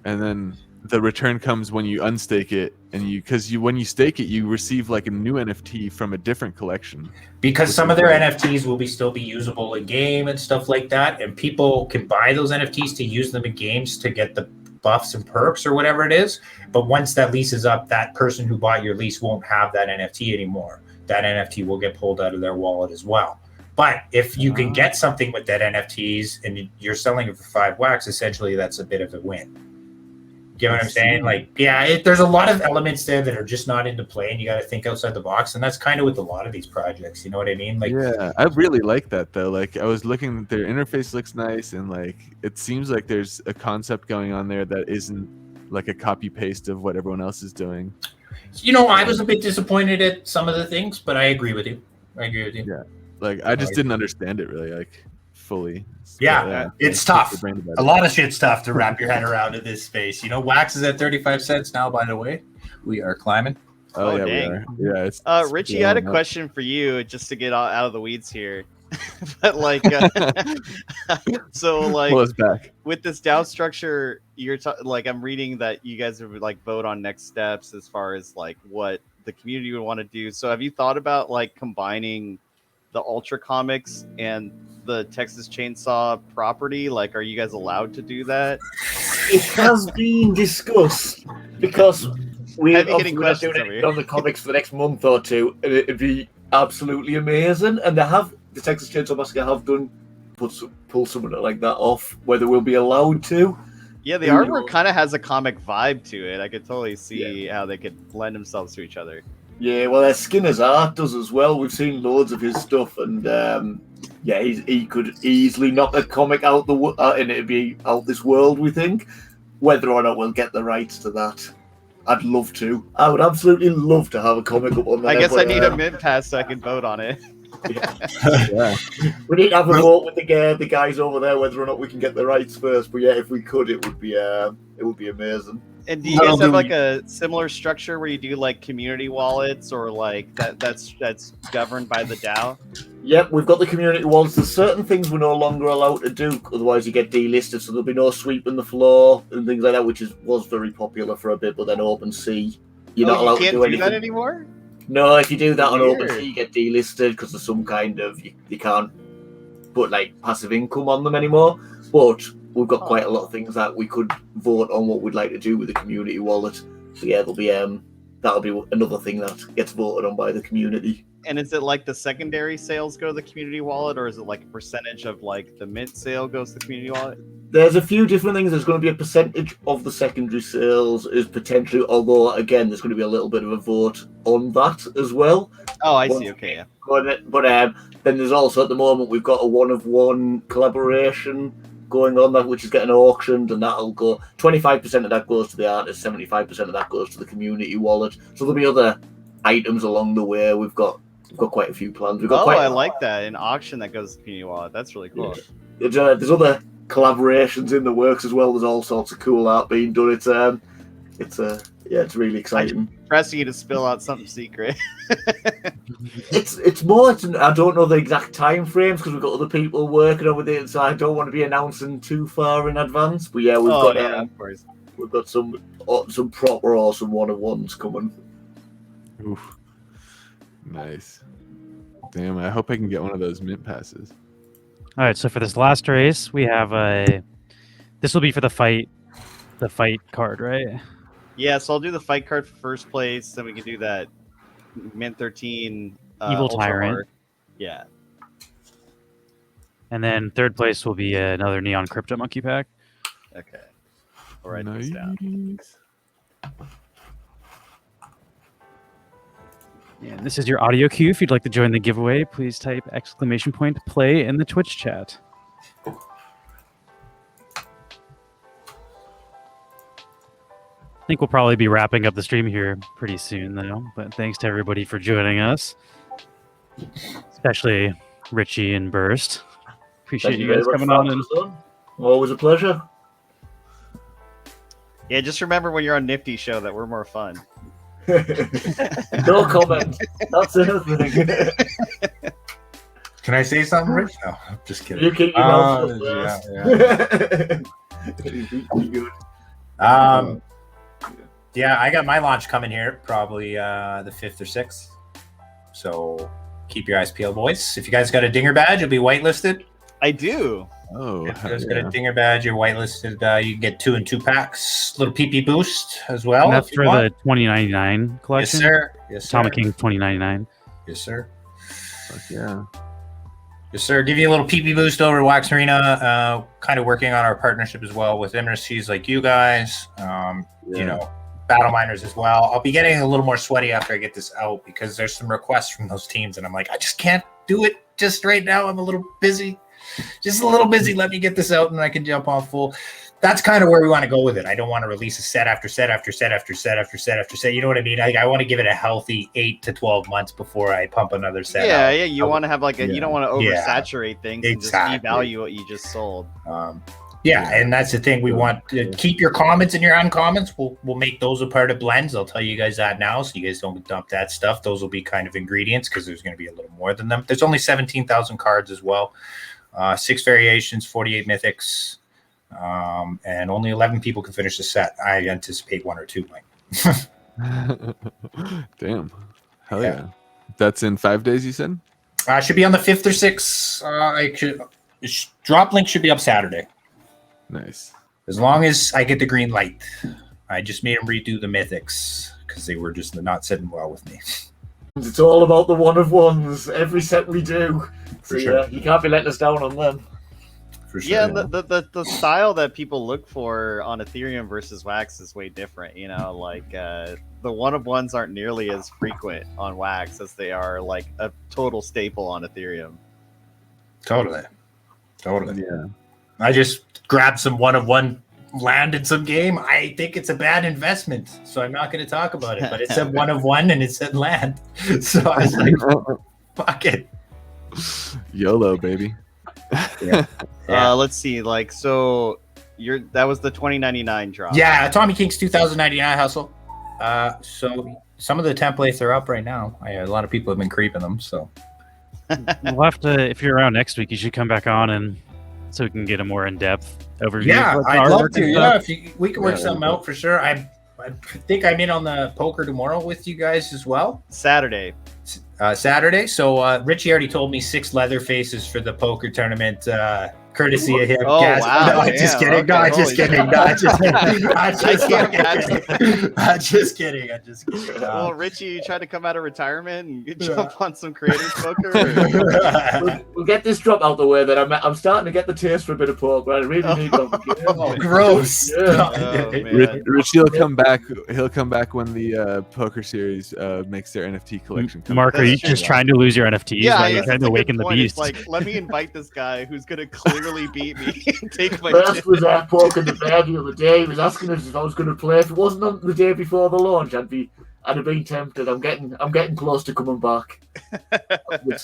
And then the return comes when you unstake it, and when you stake it, you receive like a new NFT from a different collection. Because some of their NFTs will still be usable in game and stuff like that, and people can buy those NFTs to use them in games to get the buffs and perks or whatever it is. But once that lease is up, that person who bought your lease won't have that NFT anymore. That NFT will get pulled out of their wallet as well. But if you can get something with that NFTs and you're selling it for 5 wax, essentially that's a bit of a win. You know what I'm saying? Like, there's a lot of elements there that are just not into play, and you got to think outside the box. And that's kind of with a lot of these projects. You know what I mean? Like, I really like that though. Like, I was looking, their interface looks nice, and like, it seems like there's a concept going on there that isn't like a copy paste of what everyone else is doing. You know, I was a bit disappointed at some of the things, but I agree with you. Yeah, like I just didn't understand it really, like fully. It's tough. A lot of shit's tough to wrap your head around in this space. You know, wax is at 35 cents now, by the way. We are climbing. Oh yeah, dang. We are. Yeah, Richie, I had a question for you, just to get out of the weeds here. But like, so like, with this DAO structure, you're like, I'm reading that you guys would like vote on next steps as far as like what the community would want to do. So have you thought about like combining the Ultra Comics and the Texas Chainsaw property? Like, are you guys allowed to do that? It has been discussed, because we're doing it on the comics for the next month or two, and it'd be absolutely amazing. And the Texas Chainsaw Massacre have pull something like that off, whether we'll be allowed to. Yeah, the artwork kind of has a comic vibe to it. I could totally see how they could lend themselves to each other. Yeah, well, Skinner's art does as well. We've seen loads of his stuff, and he could easily knock a comic out and it'd be out this world, we think. Whether or not we'll get the rights to that, I'd love to. I would absolutely love to have a comic up on that. I guess I need a mint pass so I can vote on it. We need to have a vote with the guys over there whether or not we can get the rights first. But if we could, it would be amazing. And do you guys have like a similar structure where you do like community wallets, or like that's governed by the DAO? Yep, we've got the community wallets. There's certain things we're no longer allowed to do, otherwise you get delisted. So there'll be no sweeping the floor and things like that, which was very popular for a bit. But then OpenSea, you're not allowed to do anything. That anymore? No, if you do that on OpenSea, you get delisted because there's some kind of you can't put like passive income on them anymore. But we've got quite a lot of things that we could vote on what we'd like to do with the community wallet. So there'll be that'll be another thing that gets voted on by the community. And is it like the secondary sales go to the community wallet, or is it like a percentage of like the mint sale goes to the community wallet? There's a few different things. There's going to be a percentage of the secondary sales is potentially, although again, there's going to be a little bit of a vote on that as well. Oh, I see. Okay, yeah. But then there's also at the moment we've got a 1-of-1 collaboration going on that, which is getting auctioned, and that'll go 25% of that goes to the artist, 75% of that goes to the community wallet. So there'll be other items along the way. We've got quite a few plans. I like that, an auction that goes to the community wallet. That's really cool. Yeah. There's other collaborations in the works as well. There's all sorts of cool art being done. It's really exciting. I'm pressing you to spill out something secret. It's more. I don't know the exact time frames because we've got other people working on it, so I don't want to be announcing too far in advance. But yeah, of course. We've got some proper awesome 1-of-1s coming. Oof. Nice. Damn, I hope I can get one of those mint passes. All right, so for this last race, we have This will be for the fight card, right? Yeah, so I'll do the fight card for first place. Then we can do that Mint 13 Evil Ultra Tyrant. Hard. Yeah. And then third place will be another Neon Crypto Monkey pack. Okay. I'll write this down. And this is your audio cue. If you'd like to join the giveaway, please type !play in the Twitch chat. I think we'll probably be wrapping up the stream here pretty soon, though. But thanks to everybody for joining us, especially Richie and Burst. Appreciate you guys coming on. Always a pleasure. Yeah, just remember when you're on Nifty Show that we're more fun. No comment. That's anything. Can I say something, Rich? No, I'm just kidding. You keep your mouth shut. Yeah, I got my launch coming here, probably the 5th or 6th. So keep your eyes peeled, boys. If you guys got a Dinger badge, you'll be whitelisted. I do. Oh, if you guys got a Dinger badge, you're whitelisted. You can get 2 and 2 packs. Little PP boost as well. And that's for the 2099 collection. Yes, sir. Yes, sir. Atomic King 2099. Yes, sir. Fuck yeah. Yes, sir. Give you a little PP boost over at Wax Arena. Kind of working on our partnership as well with MRCs like you guys. You know, battle miners as well. I'll be getting a little more sweaty after I get this out because there's some requests from those teams, and I'm like, I just can't do it just right now. I'm a little busy. Just a little busy. Let me get this out and I can jump on full. That's kind of where we want to go with it. I don't want to release a set after set after set after set after set after set. You know what I mean? I want to give it a healthy 8 to 12 months before I pump another set. Yeah, yeah. You want to have like a. You don't want to oversaturate things exactly. and just devalue what you just sold. Yeah, and that's the thing. We want to keep your comments and your uncomments. We'll make those a part of blends. I'll tell you guys that now, so you guys don't dump that stuff. Those will be kind of ingredients because there's going to be a little more than them. There's only 17,000 cards as well. 6 variations, 48 mythics, and only 11 people can finish the set. I anticipate 1 or 2 might. Damn. Hell yeah. That's in 5 days, you said? Should be on the 5th or 6th. Drop link should be up Saturday. Nice. As long as I get the green light. I just made them redo the mythics because they were just not sitting well with me. It's all about the one of ones. Every set we do. For sure. Yeah, you can't be letting us down on them. For sure. Yeah, the style that people look for on Ethereum versus Wax is way different. You know, like the one of ones aren't nearly as frequent on Wax as they are like a total staple on Ethereum. Totally. Yeah. I just grabbed some one of one land in some game. I think it's a bad investment, so I'm not going to talk about it. But it said one of one and it said land, so I was like, "Fuck it." YOLO, baby. Yeah. Let's see. Like, so that was the 2099 drop. Yeah, Tommy King's 2099 hustle. So some of the templates are up right now. A lot of people have been creeping them. So we'll have to. If you're around next week, you should come back on and so we can get a more in-depth overview. Yeah, I'd love to. Yeah, we can work something out for sure. I think I'm in on the poker tomorrow with you guys as well. Saturday. So Richie already told me 6 Leatherfaces for the poker tournament. Courtesy of him. Oh, wow. No, I'm just kidding. No, I'm just kidding. No, I'm just kidding. Well, Richie, you try to come out of retirement and jump on some creators poker? We'll get this drop out the way that I'm starting to get the taste for a bit of poker. I really need one. Oh, gross. Yeah. Richie will come back. He'll come back when the poker series makes their NFT collection. Mark, are you just trying to lose your NFTs? Yeah, you're trying to awaken the beast. It's like, let me invite this guy who's going to clearly beat me and take my First was poking the bear the other day. He was asking us if I was going to play. If it wasn't on the day before the launch, I'd have been tempted. I'm getting close to coming back.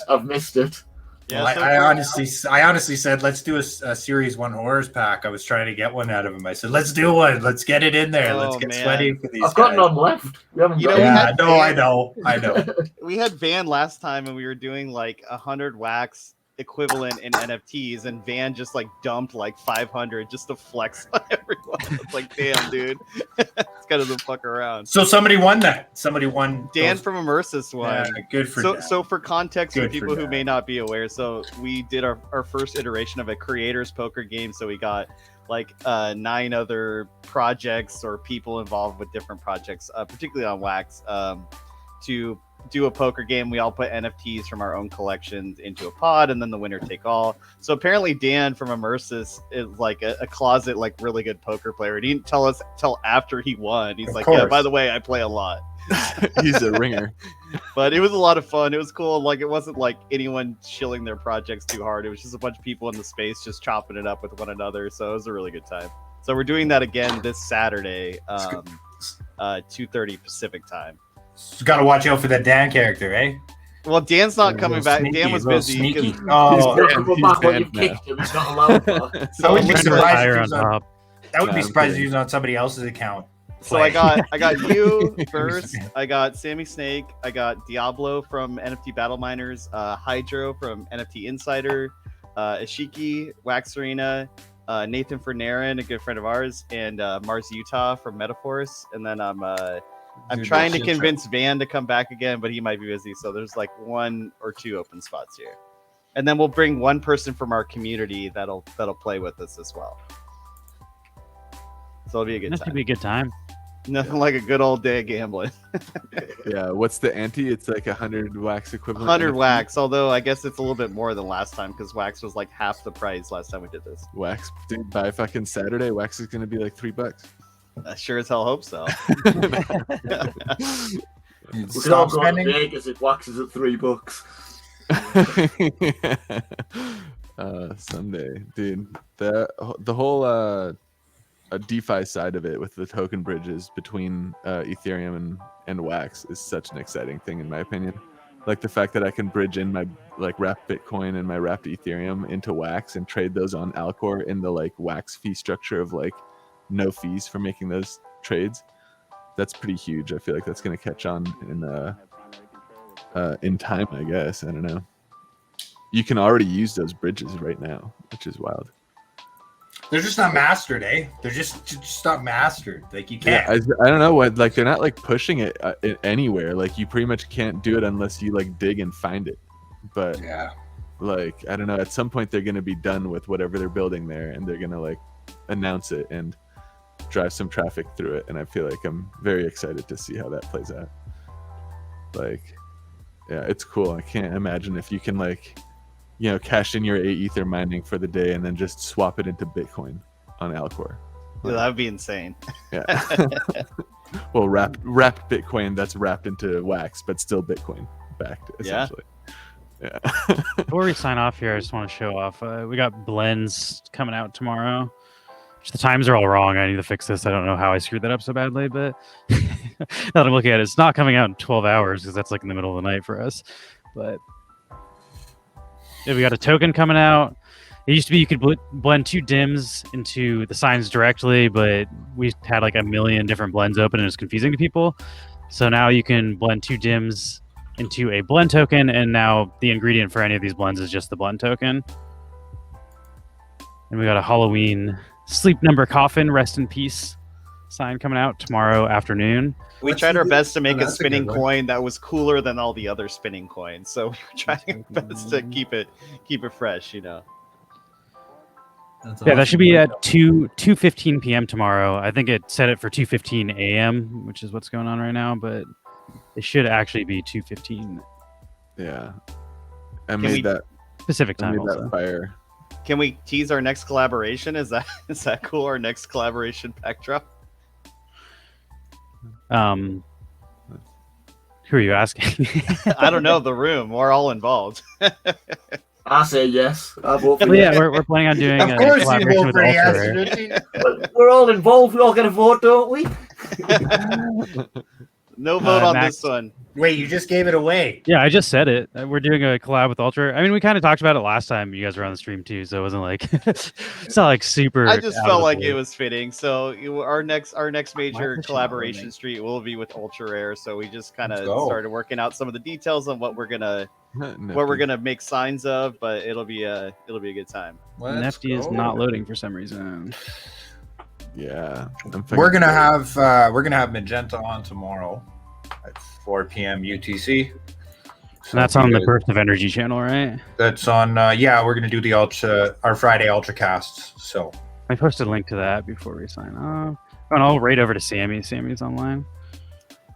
I've missed it. Yeah, well, I honestly said let's do a series 1 horrors pack. I was trying to get one out of him. I said let's do one. Let's get it in there. Let's get sweaty for these. I've got none left. I know. We had Van last time, and we were doing like 100 wax equivalent in NFTs, and Van just like dumped like 500 just to flex on everyone. It's like, damn, dude, it's kind of the fuck around. So somebody won that. Somebody won. Dan from Immersus won. Yeah, good for Dan. So for context, for people who may not be aware, so we did our first iteration of a creators poker game. So we got like 9 other projects or people involved with different projects, particularly on Wax, to do a poker game. We all put NFTs from our own collections into a pod, and then the winner take all. So apparently Dan from Immersus is like a closet, like really good poker player. He didn't tell us till after he won. He's like, yeah, by the way, I play a lot. He's a ringer. But it was a lot of fun. It was cool. Like, it wasn't like anyone shilling their projects too hard. It was just a bunch of people in the space just chopping it up with one another. So it was a really good time. So we're doing that again this Saturday, 2:30 Pacific time. You got to watch out for that Dan character, eh? Well, Dan's not coming back. Sneaky, Dan was busy. Sneaky. Oh, back when you kicked him. It's not allowed for. So I would be surprised if on he was on, top. I would be surprised if he was on somebody else's account. So I got you first. I got Sammy Snake. I got Diablo from NFT Battle Miners. Hydro from NFT Insider. Ashiki, Wax Arena. Nathan Fernarin, a good friend of ours, and Mars Utah from Metaphors. And then I'm trying to convince Van to come back again, but he might be busy. So there's like 1 or 2 open spots here. And then we'll bring one person from our community that'll play with us as well. So it'll be a good time. That should be a good time. Nothing like a good old day of gambling. Yeah, what's the ante? It's like 100 Wax equivalent. 100 Wax, although I guess it's a little bit more than last time because Wax was like half the price last time we did this. Wax, dude, by fucking Saturday, Wax is gonna be like $3. I sure as hell hope so. We can all go to Vegas if Wax is at $3. Someday, dude. The whole a DeFi side of it with the token bridges between Ethereum and Wax is such an exciting thing, in my opinion. Like the fact that I can bridge in my like wrapped Bitcoin and my wrapped Ethereum into Wax and trade those on Alcor in the like Wax fee structure of like no fees for making those trades. That's pretty huge. I feel like that's going to catch on in time, I guess. I don't know. You can already use those bridges right now, which is wild. They're just not mastered, eh? They're just not mastered. Like you can't. Yeah, I don't know what. Like they're not like pushing it anywhere. Like you pretty much can't do it unless you like dig and find it. But yeah, like I don't know. At some point they're gonna be done with whatever they're building there, and they're gonna like announce it and drive some traffic through it. And I feel like I'm very excited to see how that plays out. Like, yeah, it's cool. I can't imagine if you can like, you know, cash in your 8 Ether mining for the day and then just swap it into Bitcoin on Alcor. Yeah, that would be insane. Yeah. Well, wrapped Bitcoin that's wrapped into Wax, but still Bitcoin backed, essentially. Yeah. Before we sign off here, I just want to show off. We got blends coming out tomorrow. The times are all wrong. I need to fix this. I don't know how I screwed that up so badly, but now that I'm looking at it, it's not coming out in 12 hours because that's like in the middle of the night for us. But yeah, we got a token coming out. It used to be you could blend 2 dims into the signs directly, but we had like a million different blends open and it was confusing to people. So now you can blend 2 dims into a blend token, and now the ingredient for any of these blends is just the blend token. And we got a Halloween Sleep Number Coffin, rest in peace sign coming out tomorrow afternoon. We tried our best to make a spinning coin that was cooler than all the other spinning coins. So we were trying our best to keep it fresh, you know. Yeah, that should be at 2:15 p.m. tomorrow. I think it set it for 2:15 a.m., which is what's going on right now, but it should actually be 2:15. Yeah. I made that Pacific time. I made that fire. Can we tease our next collaboration? Is that cool? Our next collaboration backdrop? Who are you asking? I don't know. The room. We're all involved. I say yes. I vote for yes. Yeah, we're planning on doing a collaboration with Ultra. We're all involved. We all get a vote, don't we? No vote on Max, this one. Wait, you just gave it away. Yeah, I just said it. We're doing a collab with Ultra. I mean, we kind of talked about it last time you guys were on the stream too, so it wasn't like it's not like super. I just felt like it was fitting. So our next major collaboration street will be with Ultra Rare. So we just kind of started working out some of the details on what we're gonna make signs of, but it'll be a good time. Nefty is not loading for some reason. Yeah, we're gonna have Magenta on tomorrow at 4 p.m. UTC. So that's on the Burst of Energy channel, right? That's on. We're gonna do our Friday Ultra casts. So I posted a link to that before we sign off. And I'll raid over to Sammy. Sammy's online.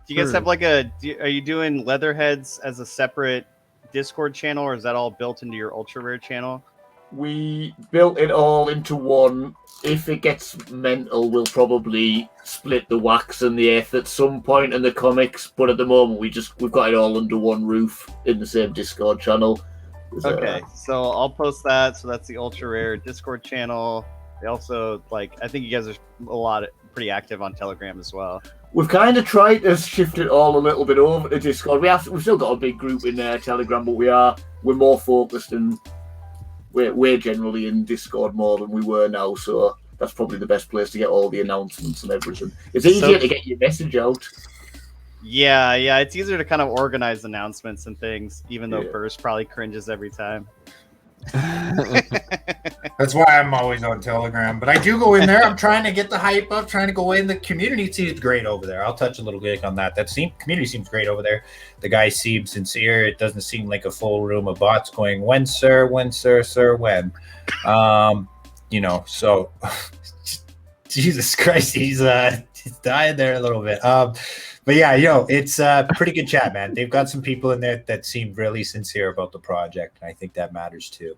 Do you guys have like are you doing Leatherheads as a separate Discord channel, or is that all built into your ultra rare channel? We built it all into one. If it gets mental, we'll probably split the wax and the Earth at some point in the comics. But at the moment, we've got it all under one roof in the same Discord channel. Okay, so I'll post that. So that's the ultra rare Discord channel. They also I think you guys are pretty active on Telegram as well. We've kind of tried to shift it all a little bit over to Discord. We've still got a big group in Telegram, but we're more focused and we're generally in Discord more than we were now. So that's probably the best place to get all the announcements and everything. It's easier to get your message out. Yeah, it's easier to kind of organize announcements and things, even though Burst probably cringes every time. That's why I'm always on Telegram, but I do go in there. I'm trying to get the hype up, trying to go in. The community seems great over there. I'll touch a little bit on that. Community seems great over there. The guys seem sincere. It doesn't seem like a full room of bots going, when sir, sir, when. So Jesus Christ, he's dying there a little bit. But yeah, it's a pretty good chat, man. They've got some people in there that seem really sincere about the project, and I think that matters too.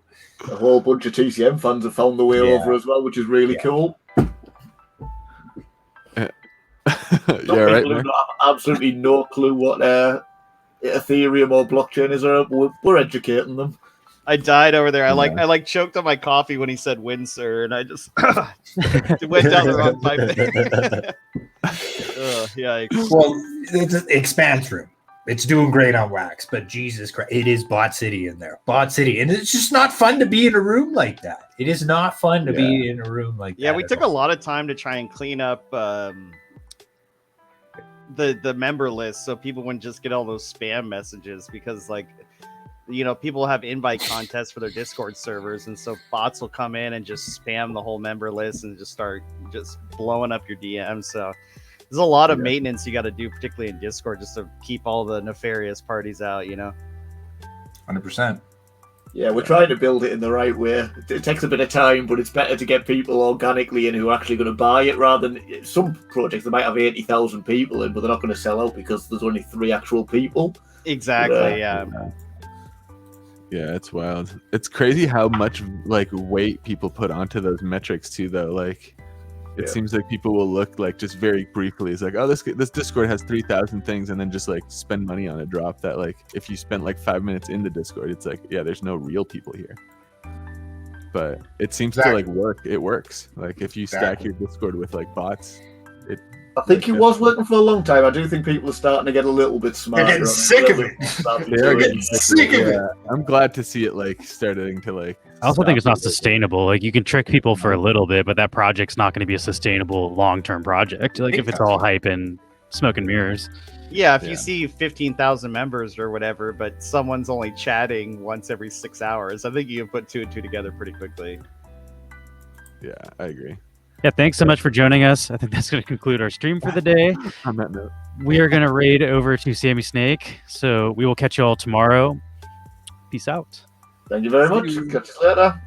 A whole bunch of TCM fans have found their way over as well, which is really cool. Right. Who have absolutely no clue what Ethereum or blockchain is. We're educating them. I died over there. I choked on my coffee when he said "win, sir," and I just went down the wrong pipe. Well, it's an expanse room. It's doing great on Wax, but Jesus Christ, it is Bot City in there. Bot City, and it's just not fun to be in a room like that. It is not fun to be in a room like that. Yeah, we took a lot of time to try and clean up the member list so people wouldn't just get all those spam messages because people have invite contests for their Discord servers, and so bots will come in and just spam the whole member list and just start blowing up your DMs. So there's a lot of maintenance you got to do, particularly in Discord, just to keep all the nefarious parties out. 100%. Yeah, we're trying to build it in the right way. It takes a bit of time, but it's better to get people organically in who are actually going to buy it rather than some projects that might have 80,000 people in, but they're not going to sell out because there's only 3 actual people. Exactly. Yeah, it's wild. It's crazy how much weight people put onto those metrics too, though. It seems like people will look just very briefly. It's oh, this Discord has 3,000 things, and then just spend money on a drop that if you spent 5 minutes in the Discord, it's there's no real people here. But it seems to work. It works. If you stack your Discord with bots, I think it was working for a long time. I do think people are starting to get a little bit smarter. They're getting sick of it. They're getting sick of it. I'm glad to see it starting to I also think it's not sustainable. You can trick people for a little bit, but that project's not going to be a sustainable long-term project. If it's all hype and smoke and mirrors. Yeah, if you see 15,000 members or whatever, but someone's only chatting once every 6 hours, I think you can put 2 and 2 together pretty quickly. Yeah, I agree. Yeah, thanks so much for joining us. I think that's going to conclude our stream for the day. On that note, we are going to raid over to Sammy Snake, so we will catch you all tomorrow. Peace out. Thank you very much. Catch you later.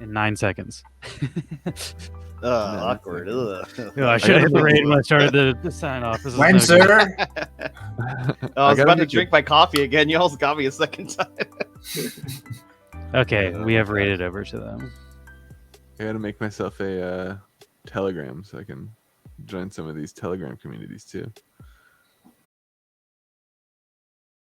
In 9 seconds. Awkward. I should have hit the raid when I started the sign off. When, sir? I was about to drink my coffee again. You almost got me a second time. Okay, we have raided over to them. I gotta make myself a Telegram so I can join some of these Telegram communities too.